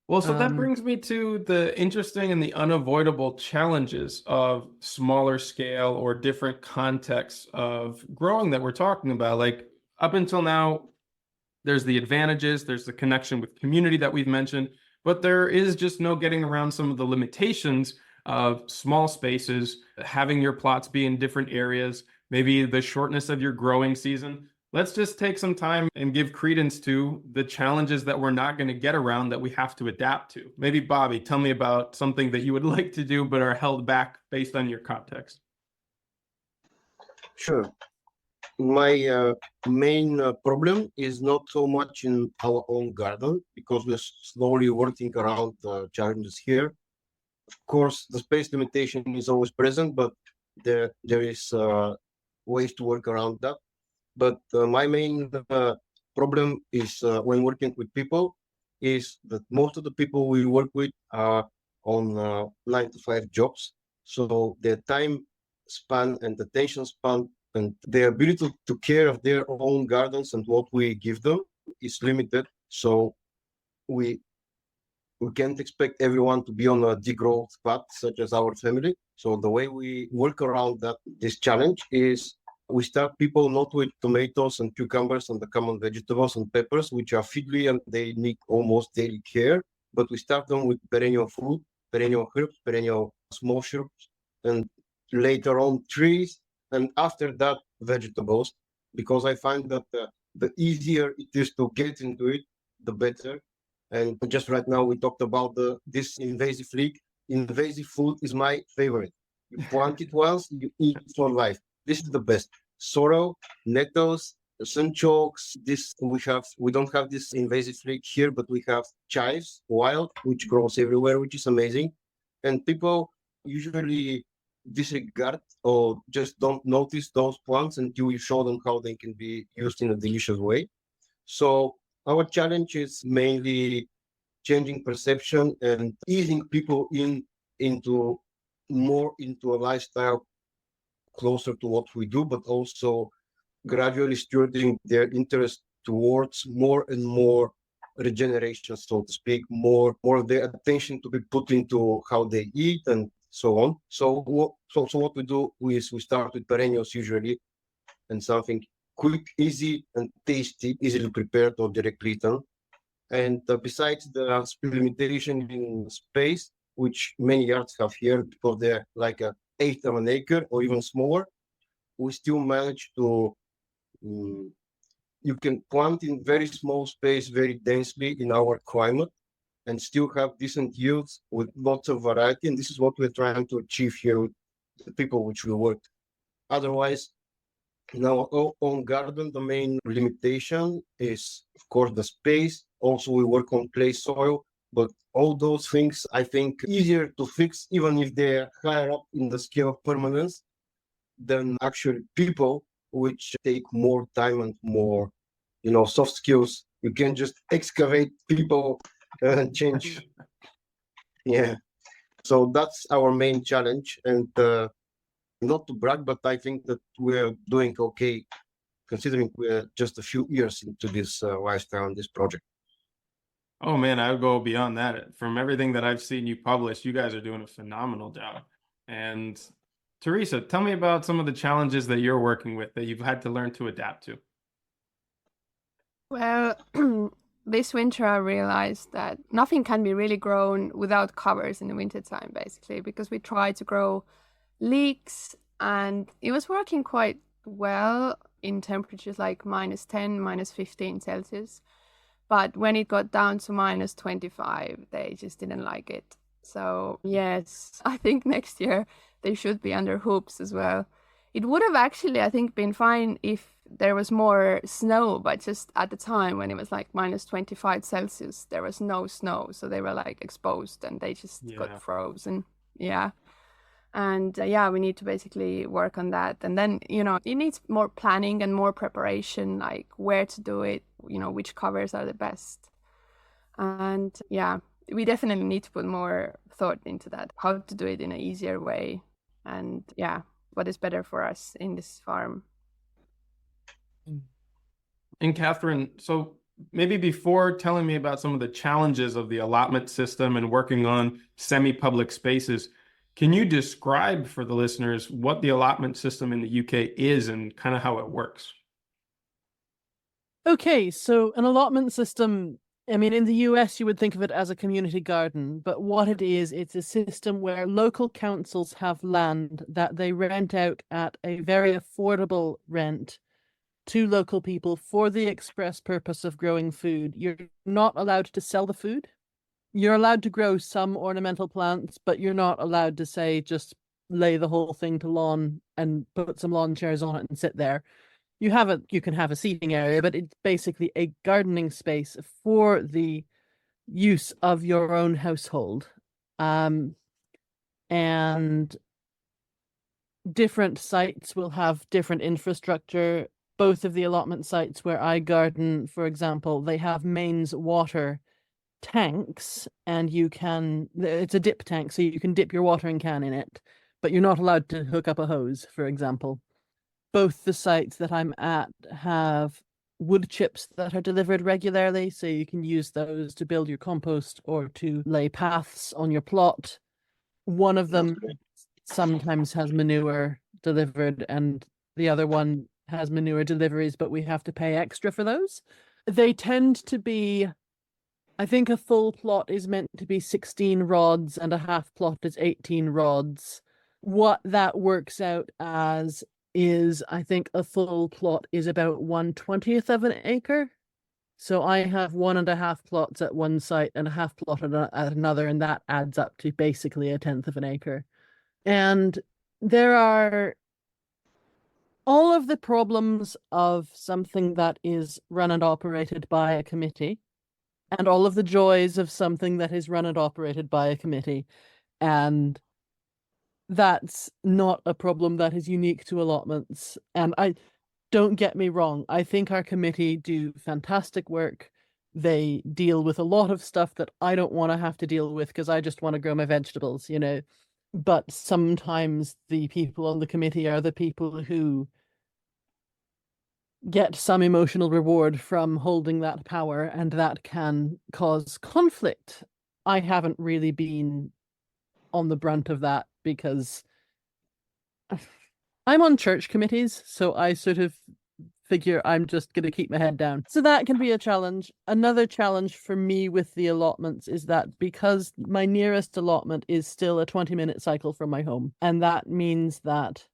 Well, so that brings me to the interesting and the unavoidable challenges of smaller scale or different contexts of growing that we're talking about. Like up until now, there's the advantages, there's the connection with community that we've mentioned, but there is just no getting around some of the limitations of small spaces, having your plots be in different areas, maybe the shortness of your growing season. Let's just take some time and give credence to the challenges that we're not going to get around that we have to adapt to. Maybe Bobby, tell me about something that you would like to do but are held back based on your context. Sure. My main problem is not so much in our own garden because we're slowly working around challenges here. Of course, the space limitation is always present, but there is ways to work around that. But my main problem is when working with people is that most of the people we work with are on 9-to-5 jobs. So their time span and attention span and their ability to care of their own gardens and what we give them is limited. So we can't expect everyone to be on a degrowth path, such as our family. So the way we work around this challenge is We start people not with tomatoes and cucumbers and the common vegetables and peppers, which are fiddly and they need almost daily care. But we start them with perennial food, perennial herbs, perennial small shrubs, and later on trees, and after that vegetables, because I find that the easier it is to get into it, the better. And just right now we talked about this invasive leek. Invasive food is my favorite. You plant it once, you eat it for life. This is the best. Sorrel, nettles, sunchokes. We don't have this invasive leek here, but we have chives, wild, which grows everywhere, which is amazing. And people usually disregard or just don't notice those plants until you show them how they can be used in a delicious way. So our challenge is mainly changing perception and easing people into a lifestyle closer to what we do, but also gradually steering their interest towards more and more regeneration, so to speak, more of their attention to be put into how they eat and so on. So what we do is we start with perennials usually, and something quick, easy, and tasty, easily prepared or directly eaten. And besides the experimentation in space, which many yards have here, because they're like an eighth of an acre or even smaller, we still manage to you can plant in very small space very densely in our climate and still have decent yields with lots of variety. And this is what we're trying to achieve here with the people which we work. Otherwise, in our own garden, the main limitation is, of course, the space. Also, we work on clay soil, but all those things, I think, easier to fix, even if they're higher up in the scale of permanence than actually people, which take more time and more, soft skills. You can just excavate people and change. Yeah. So that's our main challenge. And not to brag, but I think that we're doing okay, considering we're just a few years into this lifestyle and this project. Oh man, I would go beyond that. From everything that I've seen you publish, you guys are doing a phenomenal job. And Theresa, tell me about some of the challenges that you're working with that you've had to learn to adapt to. Well, this winter I realized that nothing can be really grown without covers in the wintertime, basically, because we tried to grow leeks and it was working quite well in temperatures like -10, -15 Celsius. But when it got down to -25, they just didn't like it. So yes, I think next year they should be under hoops as well. It would have actually, I think, been fine if there was more snow, but just at the time when it was like -25 Celsius, there was no snow. So they were like exposed and they just got frozen. Yeah. And we need to basically work on that. And then, it needs more planning and more preparation, like where to do it, which covers are the best. And we definitely need to put more thought into that, how to do it in an easier way. And what is better for us in this farm. And Kathryn, so maybe before telling me about some of the challenges of the allotment system and working on semi-public spaces, can you describe for the listeners what the allotment system in the UK is and kind of how it works? Okay, so an allotment system, I mean, in the US, you would think of it as a community garden, but what it is, it's a system where local councils have land that they rent out at a very affordable rent to local people for the express purpose of growing food. You're not allowed to sell the food. You're allowed to grow some ornamental plants, but you're not allowed to say just lay the whole thing to lawn and put some lawn chairs on it and sit there. You can have a seating area, but it's basically a gardening space for the use of your own household. And different sites will have different infrastructure. Both of the allotment sites where I garden, for example, they have mains water tanks, and it's a dip tank, so you can dip your watering can in it, but you're not allowed to hook up a hose, for example. Both the sites that I'm at have wood chips that are delivered regularly, so you can use those to build your compost or to lay paths on your plot. One of them sometimes has manure delivered, and The other one has manure deliveries, but we have to pay extra for those. They tend to be, I think a full plot is meant to be 16 rods and a half plot is 18 rods. What that works out as is, I think a full plot is about 1/20th of an acre. So I have 1.5 plots at one site and a half plot at another, and that adds up to basically 1/10 of an acre. And there are all of the problems of something that is run and operated by a committee, and all of the joys of something that is run and operated by a committee. And that's not a problem that is unique to allotments. And don't get me wrong, I think our committee do fantastic work. They deal with a lot of stuff that I don't want to have to deal with because I just want to grow my vegetables, you know. But sometimes the people on the committee are the people who get some emotional reward from holding that power, and that can cause conflict. I haven't really been on the brunt of that because I'm on church committees, so I sort of figure I'm just going to keep my head down. So that can be a challenge. Another challenge for me with the allotments is that because my nearest allotment is still a 20-minute cycle from my home, and that means that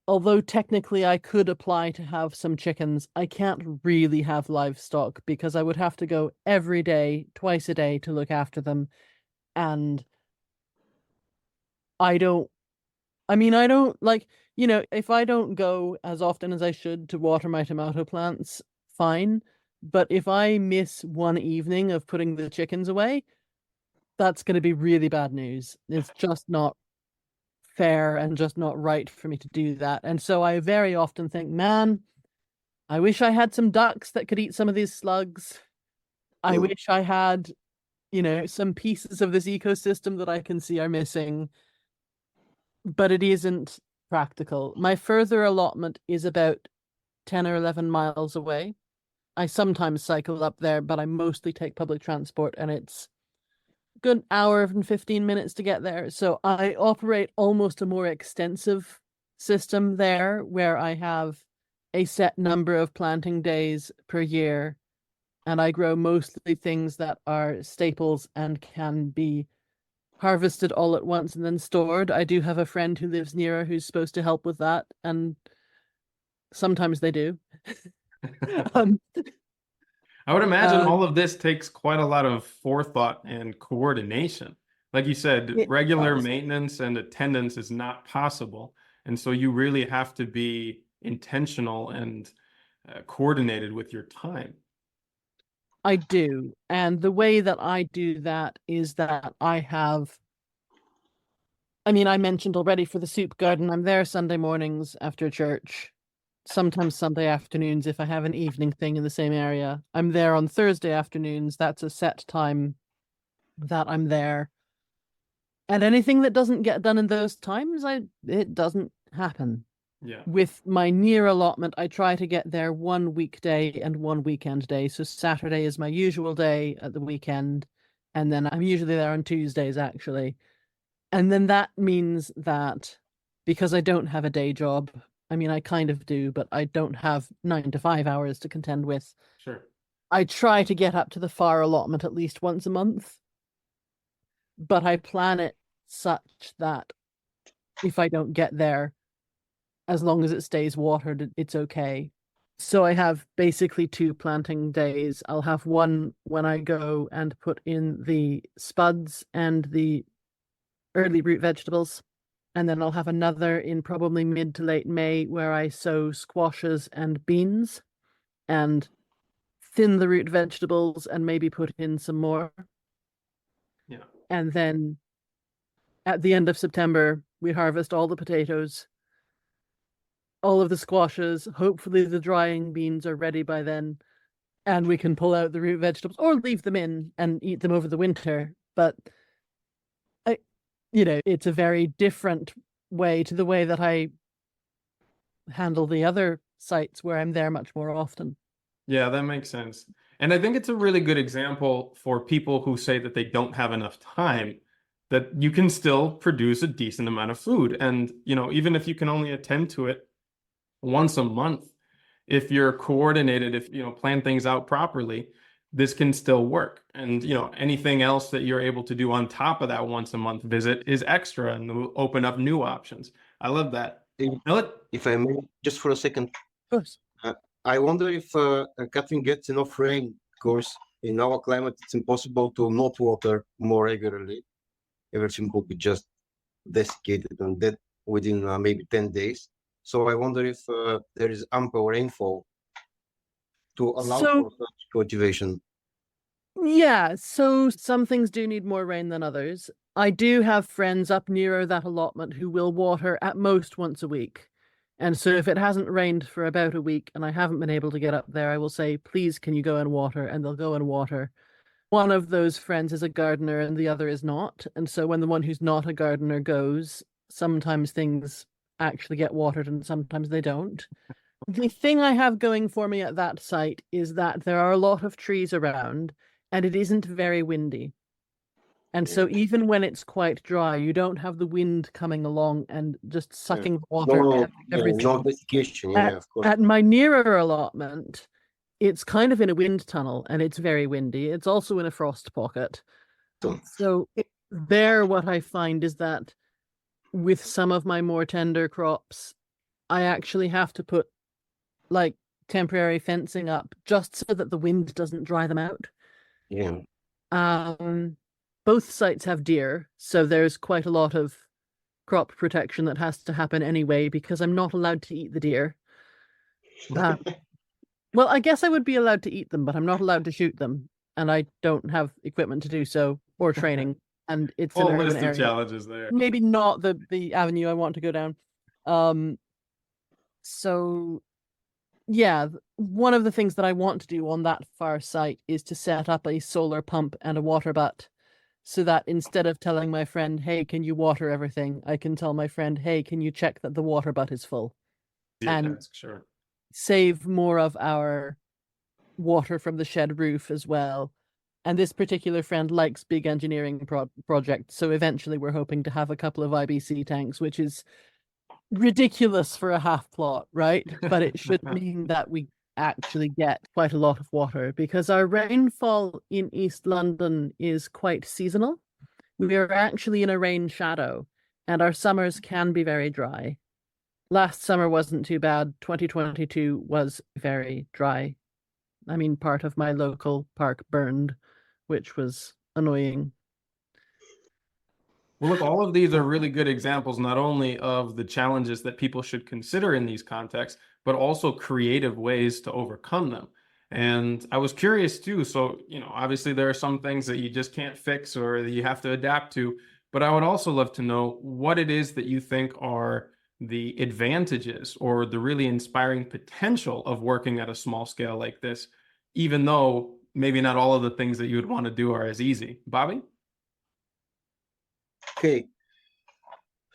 although technically I could apply to have some chickens, I can't really have livestock because I would have to go every day, twice a day to look after them. And I don't like, you know, if I don't go as often as I should to water my tomato plants, fine. But if I miss one evening of putting the chickens away, that's going to be really bad news. It's just not fair and just not right for me to do that. And so I very often think, man, I wish I had some ducks that could eat some of these slugs. I wish I had, you know, some pieces of this ecosystem that I can see are missing. But it isn't practical. My further allotment is about 10 or 11 miles away. I sometimes cycle up there, but I mostly take public transport, and it's a good hour and 15 minutes to get there. So I operate almost a more extensive system there where I have a set number of planting days per year, and I grow mostly things that are staples and can be harvested all at once and then stored. I do have a friend who lives nearer who's supposed to help with that, and sometimes they do. I would imagine all of this takes quite a lot of forethought and coordination. Like you said, regular maintenance and attendance is not possible. And so you really have to be intentional and coordinated with your time. I do. And the way that I do that is that I mentioned already for the soup garden, I'm there Sunday mornings after church, sometimes Sunday afternoons if I have an evening thing in the same area. I'm there on Thursday afternoons. That's a set time that I'm there. And anything that doesn't get done in those times, it doesn't happen. Yeah. With my near allotment, I try to get there one weekday and one weekend day. So Saturday is my usual day at the weekend, and then I'm usually there on Tuesdays, actually. And then that means that because I don't have a day job, I mean, I kind of do, but I don't have 9 to 5 hours to contend with. Sure. I try to get up to the far allotment at least once a month, but I plan it such that if I don't get there, as long as it stays watered, it's okay. So I have basically 2 planting days. I'll have one when I go and put in the spuds and the early root vegetables. And then I'll have another in probably mid to late May where I sow squashes and beans and thin the root vegetables and maybe put in some more. Yeah. And then at the end of September, we harvest all the potatoes, all of the squashes. Hopefully the drying beans are ready by then, and we can pull out the root vegetables or leave them in and eat them over the winter. But it's a very different way to the way that I handle the other sites where I'm there much more often. Yeah, that makes sense. And I think it's a really good example for people who say that they don't have enough time that you can still produce a decent amount of food. And, even if you can only attend to it once a month, if you're coordinated, if, plan things out properly, this can still work. And, anything else that you're able to do on top of that once a month visit is extra and will open up new options. I love that. If I may, just for a second, Of course. I wonder if Kathryn gets enough rain, because in our climate, it's impossible to not water more regularly. Everything will be just desiccated and dead within maybe 10 days. So I wonder if there is ample rainfall to allow for such cultivation. Yeah, so some things do need more rain than others. I do have friends up nearer that allotment who will water at most once a week. And so if it hasn't rained for about a week and I haven't been able to get up there, I will say, please, can you go and water? And they'll go and water. One of those friends is a gardener and the other is not. And so when the one who's not a gardener goes, sometimes things actually get watered and sometimes they don't. The thing I have going for me at that site is that there are a lot of trees around and it isn't very windy. And so even when it's quite dry, you don't have the wind coming along and just sucking the water. No desiccation, of course. At my nearer allotment, it's kind of in a wind tunnel and it's very windy. It's also in a frost pocket. So there, what I find is that with some of my more tender crops, I actually have to put like temporary fencing up just so that the wind doesn't dry them out. Yeah. Both sites have deer, so there's quite a lot of crop protection that has to happen anyway because I'm not allowed to eat the deer. Well, I guess I would be allowed to eat them, but I'm not allowed to shoot them, and I don't have equipment to do so or training. And it's an urban area. Challenges there. Maybe not the avenue I want to go down. So yeah, one of the things that I want to do on that far site is to set up a solar pump and a water butt so that instead of telling my friend, hey, can you water everything? I can tell my friend, hey, can you check that the water butt is full? Yeah, and sure. Save more of our water from the shed roof as well. And this particular friend likes big engineering projects. So eventually we're hoping to have a couple of IBC tanks, which is ridiculous for a half plot, right? But it should mean that we actually get quite a lot of water because our rainfall in East London is quite seasonal. We are actually in a rain shadow and our summers can be very dry. Last summer wasn't too bad. 2022 was very dry. I mean, part of my local park burned, which was annoying. Well, look, all of these are really good examples, not only of the challenges that people should consider in these contexts, but also creative ways to overcome them. And I was curious too. So, obviously there are some things that you just can't fix or that you have to adapt to, but I would also love to know what it is that you think are the advantages or the really inspiring potential of working at a small scale like this, even though maybe not all of the things that you would want to do are as easy. Bobby? Okay.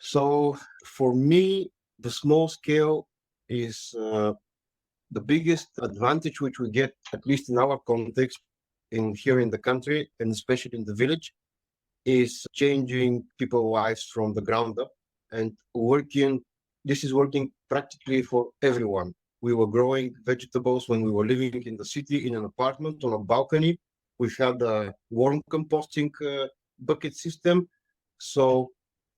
So for me, the small scale is the biggest advantage which we get, at least in our context, here in the country, and especially in the village, is changing people's lives from the ground up and working. This is working practically for everyone. We were growing vegetables when we were living in the city in an apartment on a balcony. We had a worm composting bucket system. So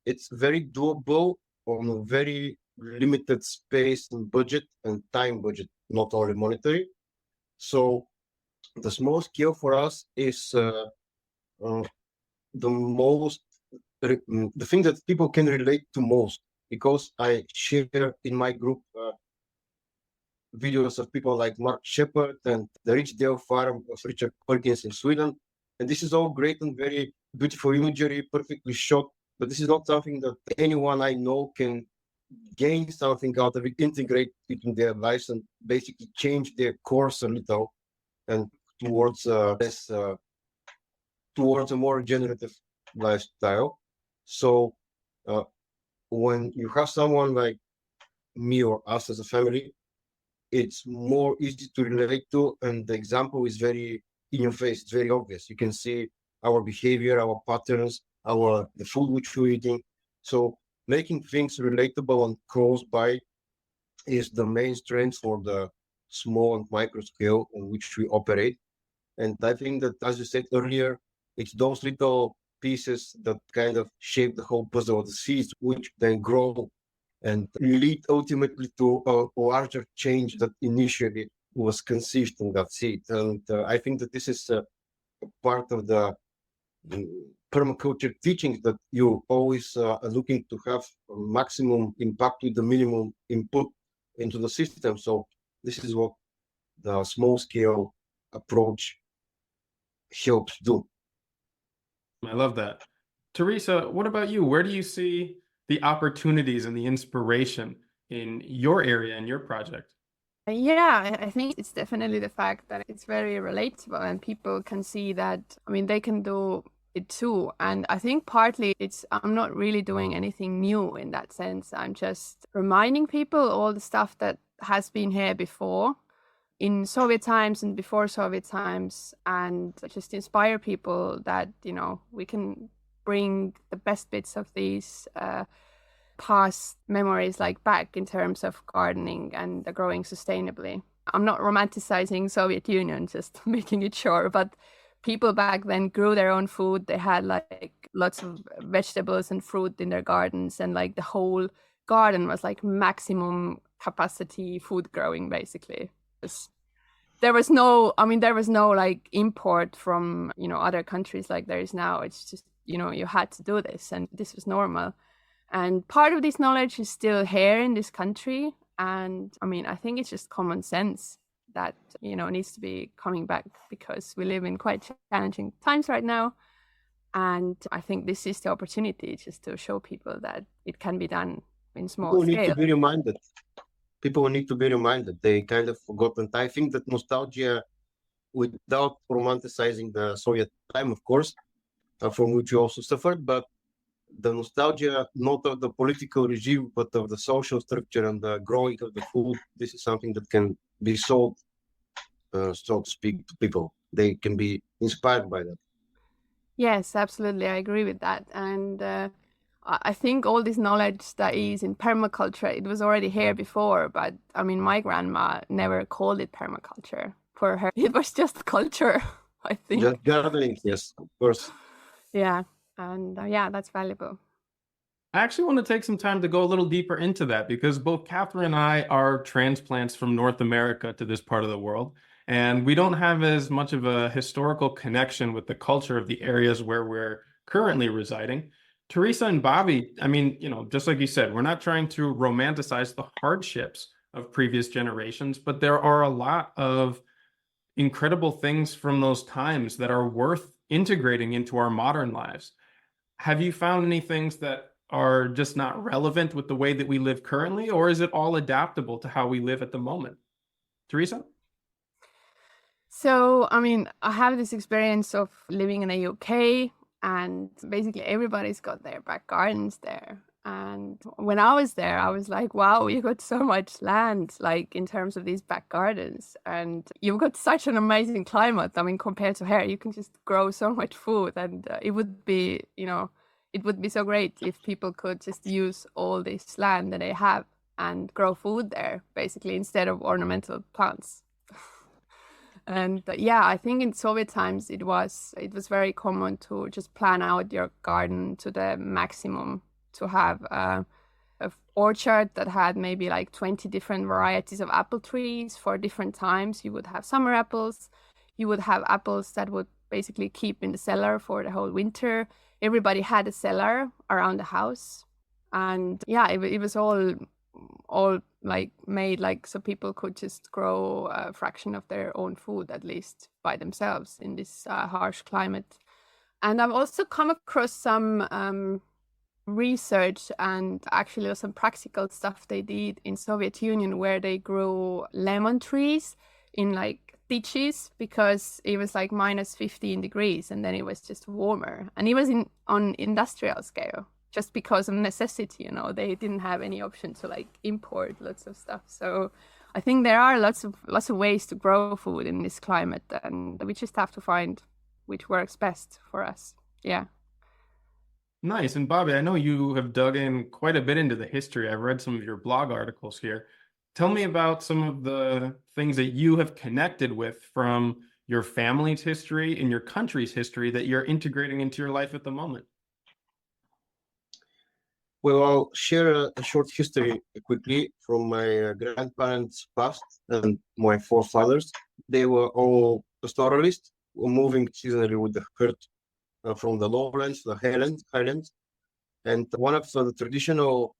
it's very doable on a very limited space and budget and time budget, not only monetary. So the small scale for us is the thing that people can relate to most, because I share in my group videos of people like Mark Shepard and the Rich Dale Farm of Richard Perkins in Sweden. And this is all great and very beautiful imagery, perfectly shot, but this is not something that anyone I know can gain something out of it, integrate it in their lives and basically change their course a little and towards a more regenerative lifestyle. So when you have someone like me or us as a family, it's more easy to relate to, and the example is very in your face, it's very obvious. You can see our behavior, our patterns, the food which we're eating. So making things relatable and close by is the main strength for the small and micro scale on which we operate. And I think that, as you said earlier, it's those little pieces that kind of shape the whole puzzle of the seeds, which then grow and lead ultimately to a larger change that initially was conceived in that seed. And I think that this is part of the permaculture teachings, that you always are looking to have maximum impact with the minimum input into the system. So this is what the small scale approach helps do. I love that. Theresa, what about you? Where do you see the opportunities and the inspiration in your area and your project? Yeah, I think it's definitely the fact that it's very relatable and people can see that, I mean, they can do it too. And I think partly I'm not really doing anything new in that sense. I'm just reminding people all the stuff that has been here before in Soviet times and before Soviet times, and just inspire people that, we can bring the best bits of these past memories back in terms of gardening and growing sustainably. I'm not romanticizing Soviet Union, just making it sure, but people back then grew their own food. They had lots of vegetables and fruit in their gardens, and the whole garden was maximum capacity food growing, basically. There was no import from other countries like there is now. It's just you had to do this, and this was normal. And part of this knowledge is still here in this country. And I think it's just common sense that, needs to be coming back, because we live in quite challenging times right now. And I think this is the opportunity just to show people that it can be done in small scale. People need to be reminded. People need to be reminded. They kind of forgotten. I think that nostalgia, without romanticizing the Soviet time, of course, from which we also suffered, but the nostalgia, not of the political regime, but of the social structure and the growing of the food, this is something that can be sold, so to speak, to people. They can be inspired by that. Yes, absolutely. I agree with that. And I think all this knowledge that is in permaculture, it was already here before, but my grandma never called it permaculture. For her, it was just culture, I think. Just gardening, yes, of course. Yeah. And that's valuable. I actually want to take some time to go a little deeper into that, because both Kathryn and I are transplants from North America to this part of the world, and we don't have as much of a historical connection with the culture of the areas where we're currently residing. Theresa and Bobby, just like you said, we're not trying to romanticize the hardships of previous generations, but there are a lot of incredible things from those times that are worth integrating into our modern lives. Have you found any things that are just not relevant with the way that we live currently, or is it all adaptable to how we live at the moment? Theresa? So, I have this experience of living in the UK, and basically everybody's got their back gardens there. And when I was there, I was like, wow, you got so much land, in terms of these back gardens. And you've got such an amazing climate. Compared to here, you can just grow so much food. And it would be, it would be so great if people could just use all this land that they have and grow food there, basically, instead of ornamental plants. And I think in Soviet times, it was very common to just plan out your garden to the maximum, to have an orchard that had maybe 20 different varieties of apple trees for different times. You would have summer apples. You would have apples that would basically keep in the cellar for the whole winter. Everybody had a cellar around the house. And it was all made so people could just grow a fraction of their own food, at least by themselves, in this harsh climate. And I've also come across some research and actually some practical stuff they did in Soviet Union, where they grew lemon trees in ditches, because it was minus 15 degrees, and then it was just warmer, and it was on industrial scale, just because of necessity. They didn't have any option to import lots of stuff. So I think there are lots of ways to grow food in this climate, and we just have to find which works best for us. Yeah. Nice. And Bobby, I know you have dug in quite a bit into the history. I've read some of your blog articles here. Tell me about some of the things that you have connected with from your family's history and your country's history that you're integrating into your life at the moment. Well, I'll share a short history quickly from my grandparents' past and my forefathers. They were all pastoralists, moving seasonally with the herd from the lowlands to the highlands. And one of the traditional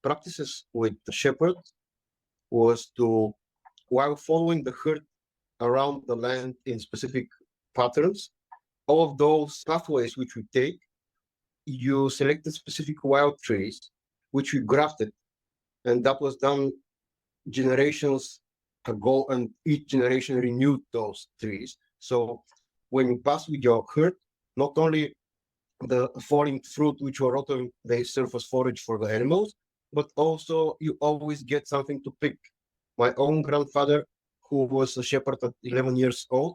practices with the shepherd was to, while following the herd around the land in specific patterns, all of those pathways which we take, you selected specific wild trees, which we grafted, and that was done generations ago, and each generation renewed those trees. So when you pass with your herd, not only the falling fruit which were rotten, they serve as forage for the animals, but also you always get something to pick. My own grandfather, who was a shepherd at 11 years old,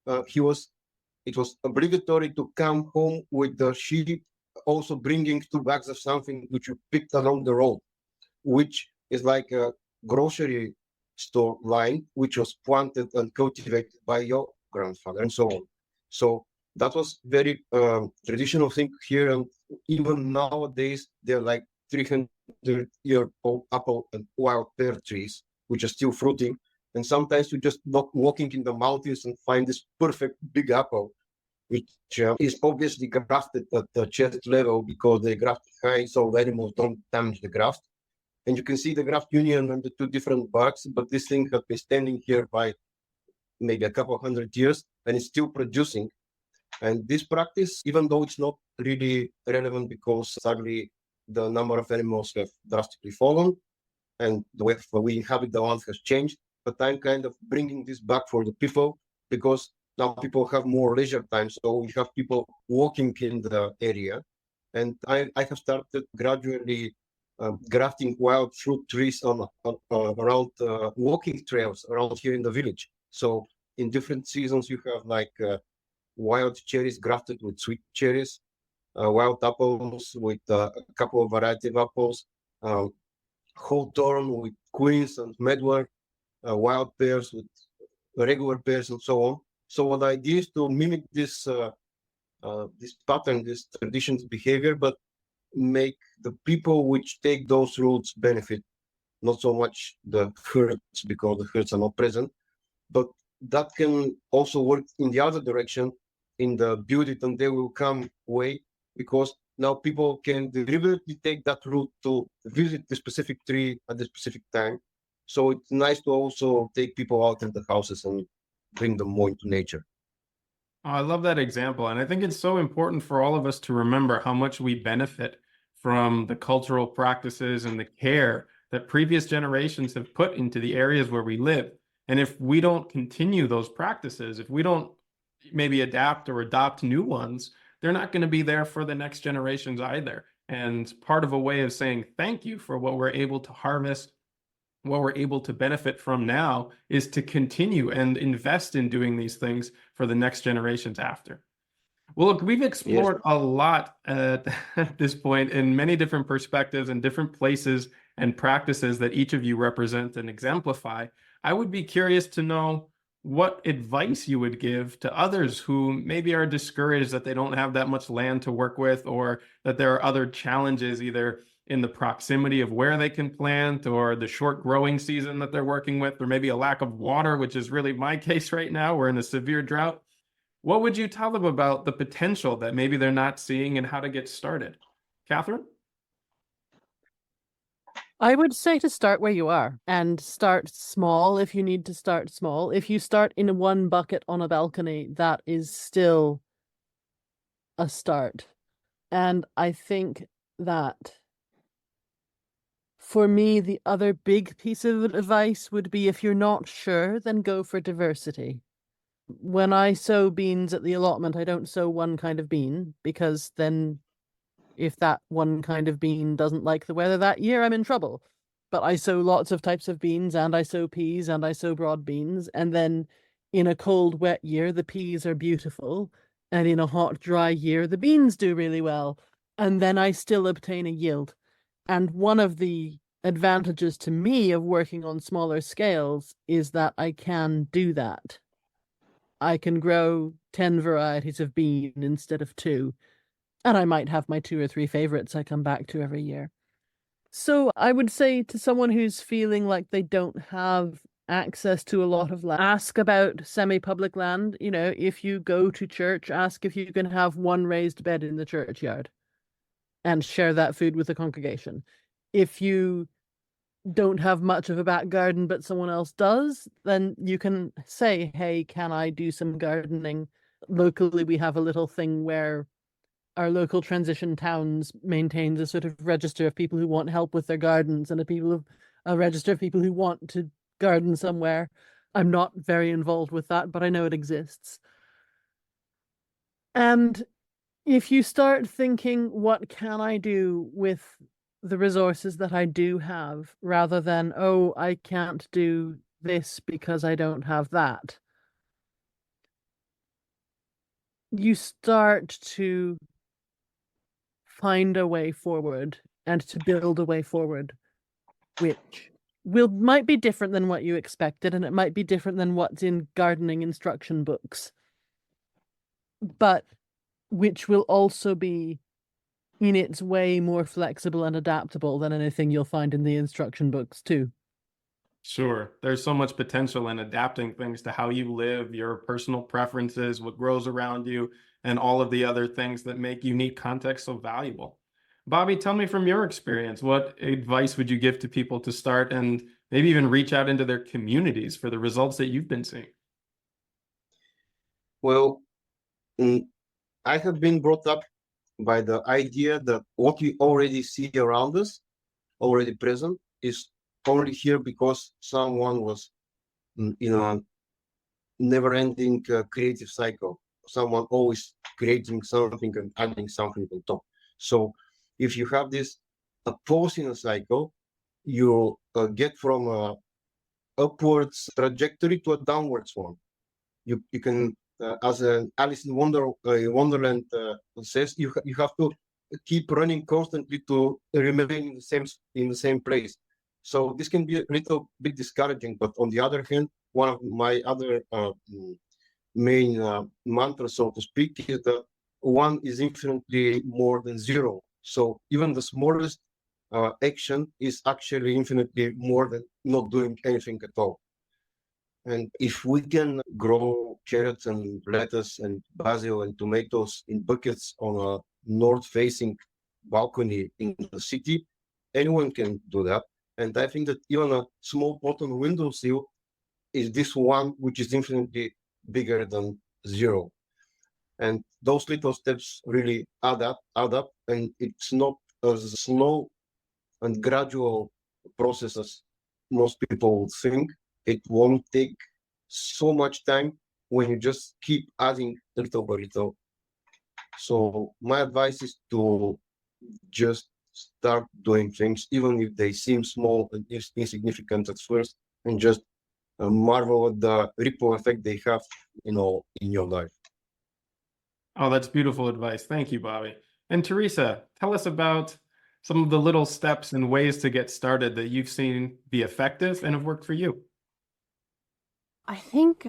it was obligatory to come home with the sheep, also bringing 2 bags of something which you picked along the road, which is like a grocery store line, which was planted and cultivated by your grandfather, and so on. So that was very traditional thing here, and even nowadays they're like 300-year-old apple and wild pear trees, which are still fruiting. And sometimes we just not walking in the mountains and find this perfect big apple, which is obviously grafted at the chest level because they grafted high, so animals don't damage the graft. And you can see the graft union and the 2 different barks, but this thing has been standing here by maybe a couple 100 years, and it's still producing. And this practice, even though it's not really relevant because sadly the number of animals have drastically fallen and the way we inhabit the land has changed, but I'm kind of bringing this back for the people because now people have more leisure time, so we have people walking in the area. And I have started gradually grafting wild fruit trees around walking trails around here in the village. So in different seasons, you have like wild cherries grafted with sweet cherries, wild apples with a couple of variety of apples, hawthorn with queens and medlar, wild pears with regular pears, and so on. So the idea is to mimic this this pattern, this tradition's behavior, but make the people which take those routes benefit, not so much the herds because the herds are not present, but that can also work in the other direction, in the build it and they will come way, because now people can deliberately take that route to visit the specific tree at the specific time. So it's nice to also take people out in the houses and bring them more into nature. Oh, I love that example. And I think it's so important for all of us to remember how much we benefit from the cultural practices and the care that previous generations have put into the areas where we live. And if we don't continue those practices, if we don't maybe adapt or adopt new ones, they're not going to be there for the next generations either. And part of a way of saying thank you for what we're able to harvest, what we're able to benefit from now, is to continue and invest in doing these things for the next generations after. Well, look, we've explored a lot at this point in many different perspectives and different places and practices that each of you represent and exemplify. I would be curious to know what advice you would give to others who maybe are discouraged that they don't have that much land to work with, or that there are other challenges either in the proximity of where they can plant or the short growing season that they're working with, or maybe a lack of water, which is really my case right now. We're in a severe drought. What would you tell them about the potential that maybe they're not seeing and how to get started? Kathryn? I would say to start where you are and start small if you need to start small. If you start in one bucket on a balcony, that is still a start. And I think that for me, the other big piece of advice would be, if you're not sure, then go for diversity. When I sow beans at the allotment, I don't sow one kind of bean, because then if that one kind of bean doesn't like the weather that year, I'm in trouble. But I sow lots of types of beans, and I sow peas, and I sow broad beans. And then in a cold, wet year, the peas are beautiful. And in a hot, dry year, the beans do really well. and then I still obtain a yield. And one of the advantages to me of working on smaller scales is that I can do that. I can grow 10 varieties of bean instead of 2, and I might have my 2 or 3 favorites I come back to every year. So I would say to someone who's feeling like they don't have access to a lot of land, ask about semi-public land. You know, if you go to church, ask if you can have one raised bed in the churchyard and share that food with the congregation. If you don't have much of a back garden, but someone else does, then you can say, hey, can I do some gardening? Locally, we have a little thing where our local transition towns maintains a sort of register of people who want help with their gardens and a register of people who want to garden somewhere. I'm not very involved with that, but I know it exists. And if you start thinking, what can I do with the resources that I do have, rather than, oh, I can't do this because I don't have that, you start to find a way forward and to build a way forward, which might be different than what you expected, and it might be different than what's in gardening instruction books, but which will also be in its way more flexible and adaptable than anything you'll find in the instruction books too. Sure. There's so much potential in adapting things to how you live, your personal preferences, what grows around you, and all of the other things that make unique context so valuable. Bobby, tell me from your experience, what advice would you give to people to start and maybe even reach out into their communities for the results that you've been seeing? Well, I have been brought up by the idea that what we already see around us, already present, is only here because someone was in a never-ending creative cycle. Someone always creating something and adding something on top. So if you have this a pause in a cycle, you get from a upwards trajectory to a downwards one. You can, as an Alice in Wonderland says, you have to keep running constantly to remain in the same place. So this can be a little bit discouraging, but on the other hand, one of my other main mantras, so to speak, is that 1 is infinitely more than 0. So even the smallest action is actually infinitely more than not doing anything at all. And if we can grow carrots and lettuce and basil and tomatoes in buckets on a north-facing balcony in the city, anyone can do that. And I think that even a small pot on a windowsill is this 1 which is infinitely bigger than 0. And those little steps really add up, and it's not as slow and gradual process as most people would think. It won't take so much time when you just keep adding little by little. So my advice is to just start doing things, even if they seem small and insignificant at first, and just marvel at the ripple effect they have, in your life. Oh, that's beautiful advice. Thank you, Bobby. And Theresa, tell us about some of the little steps and ways to get started that you've seen be effective and have worked for you. I think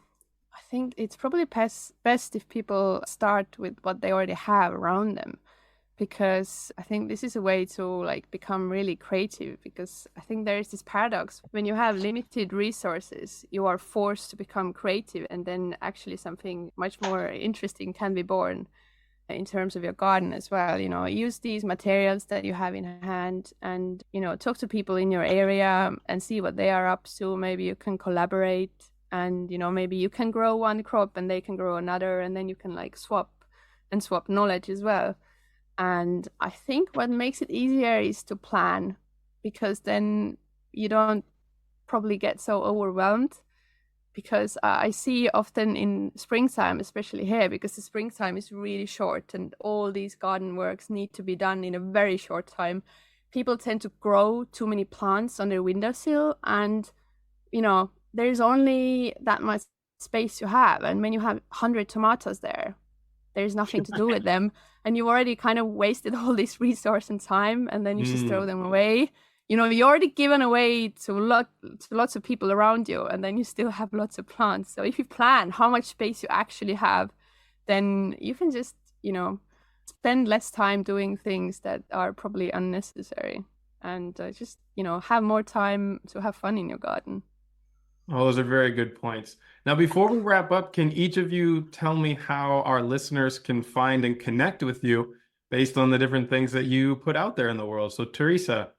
it's probably best if people start with what they already have around them, because I think this is a way to become really creative, because I think there is this paradox: when you have limited resources, you are forced to become creative, and then actually something much more interesting can be born in terms of your garden as well. Use these materials that you have in hand, and talk to people in your area and see what they are up to. Maybe you can collaborate, and maybe you can grow one crop and they can grow another, and then you can swap knowledge as well. And I think what makes it easier is to plan, because then you don't probably get so overwhelmed. Because I see often in springtime, especially here, because the springtime is really short and all these garden works need to be done in a very short time, people tend to grow too many plants on their windowsill, and there's only that much space you have. And when you have 100 tomatoes there, there's nothing to do with them, and you've already kind of wasted all this resource and time, and then you just throw them away. You already given away to lots of people around you, and then you still have lots of plants. So if you plan how much space you actually have, then you can just, spend less time doing things that are probably unnecessary, and just, have more time to have fun in your garden. Oh, those are very good points. Now, before we wrap up, can each of you tell me how our listeners can find and connect with you based on the different things that you put out there in the world? So, Theresa,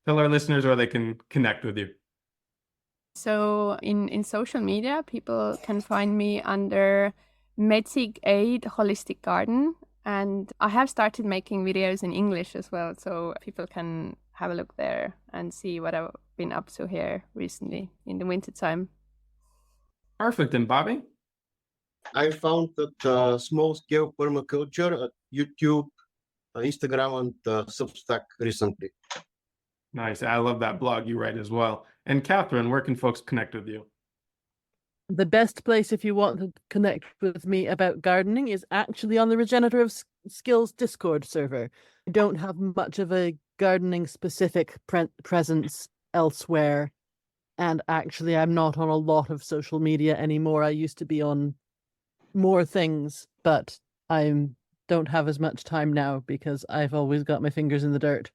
tell our listeners where they can connect with you. So in social media, people can find me under Metsig Aid Holistic Garden. And I have started making videos in English as well, so people can have a look there and see what I've been up to here recently in the wintertime. Perfect. And Bobby? I found that small-scale permaculture at YouTube, Instagram, and Substack recently. Nice. I love that blog you write as well. And Kathryn, where can folks connect with you? The best place if you want to connect with me about gardening is actually on the Regenerative Skills Discord server. I don't have much of a gardening specific presence elsewhere, and actually I'm not on a lot of social media anymore. I used to be on more things, but I don't have as much time now because I've always got my fingers in the dirt.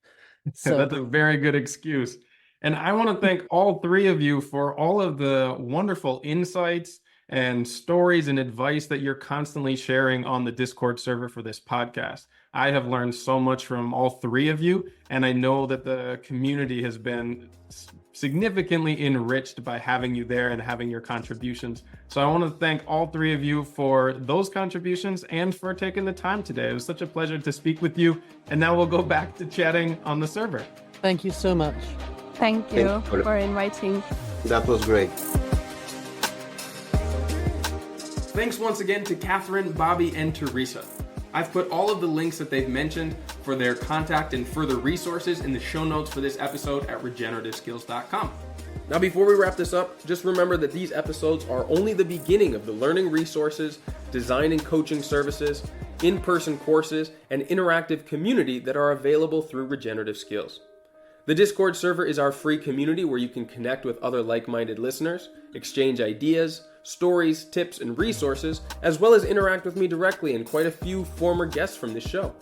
So that's a very good excuse. And I want to thank all three of you for all of the wonderful insights and stories and advice that you're constantly sharing on the Discord server for this podcast. I have learned so much from all three of you, and I know that the community has been significantly enriched by having you there and having your contributions. So I want to thank all three of you for those contributions and for taking the time today. It was such a pleasure to speak with you. And now we'll go back to chatting on the server. Thank you so much. Thank you for inviting. That was great. Thanks once again to Kathryn, Bobby, and Theresa. I've put all of the links that they've mentioned for their contact and further resources in the show notes for this episode at regenerativeskills.com. Now, before we wrap this up, just remember that these episodes are only the beginning of the learning resources, design and coaching services, in-person courses, and interactive community that are available through Regenerative Skills. The Discord server is our free community where you can connect with other like-minded listeners, exchange ideas, stories, tips, and resources, as well as interact with me directly and quite a few former guests from this show.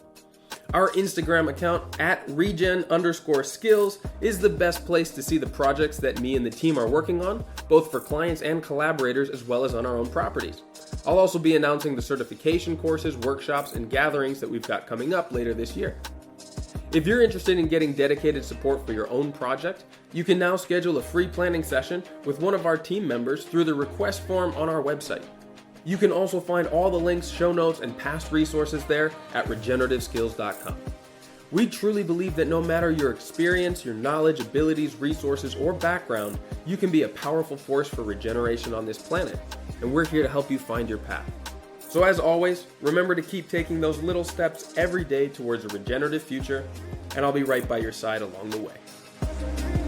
Our Instagram account at regen_skills is the best place to see the projects that me and the team are working on, both for clients and collaborators, as well as on our own properties. I'll also be announcing the certification courses, workshops, and gatherings that we've got coming up later this year. If you're interested in getting dedicated support for your own project, you can now schedule a free planning session with one of our team members through the request form on our website. You can also find all the links, show notes, and past resources there at regenerativeskills.com. We truly believe that no matter your experience, your knowledge, abilities, resources, or background, you can be a powerful force for regeneration on this planet, and we're here to help you find your path. So as always, remember to keep taking those little steps every day towards a regenerative future, and I'll be right by your side along the way.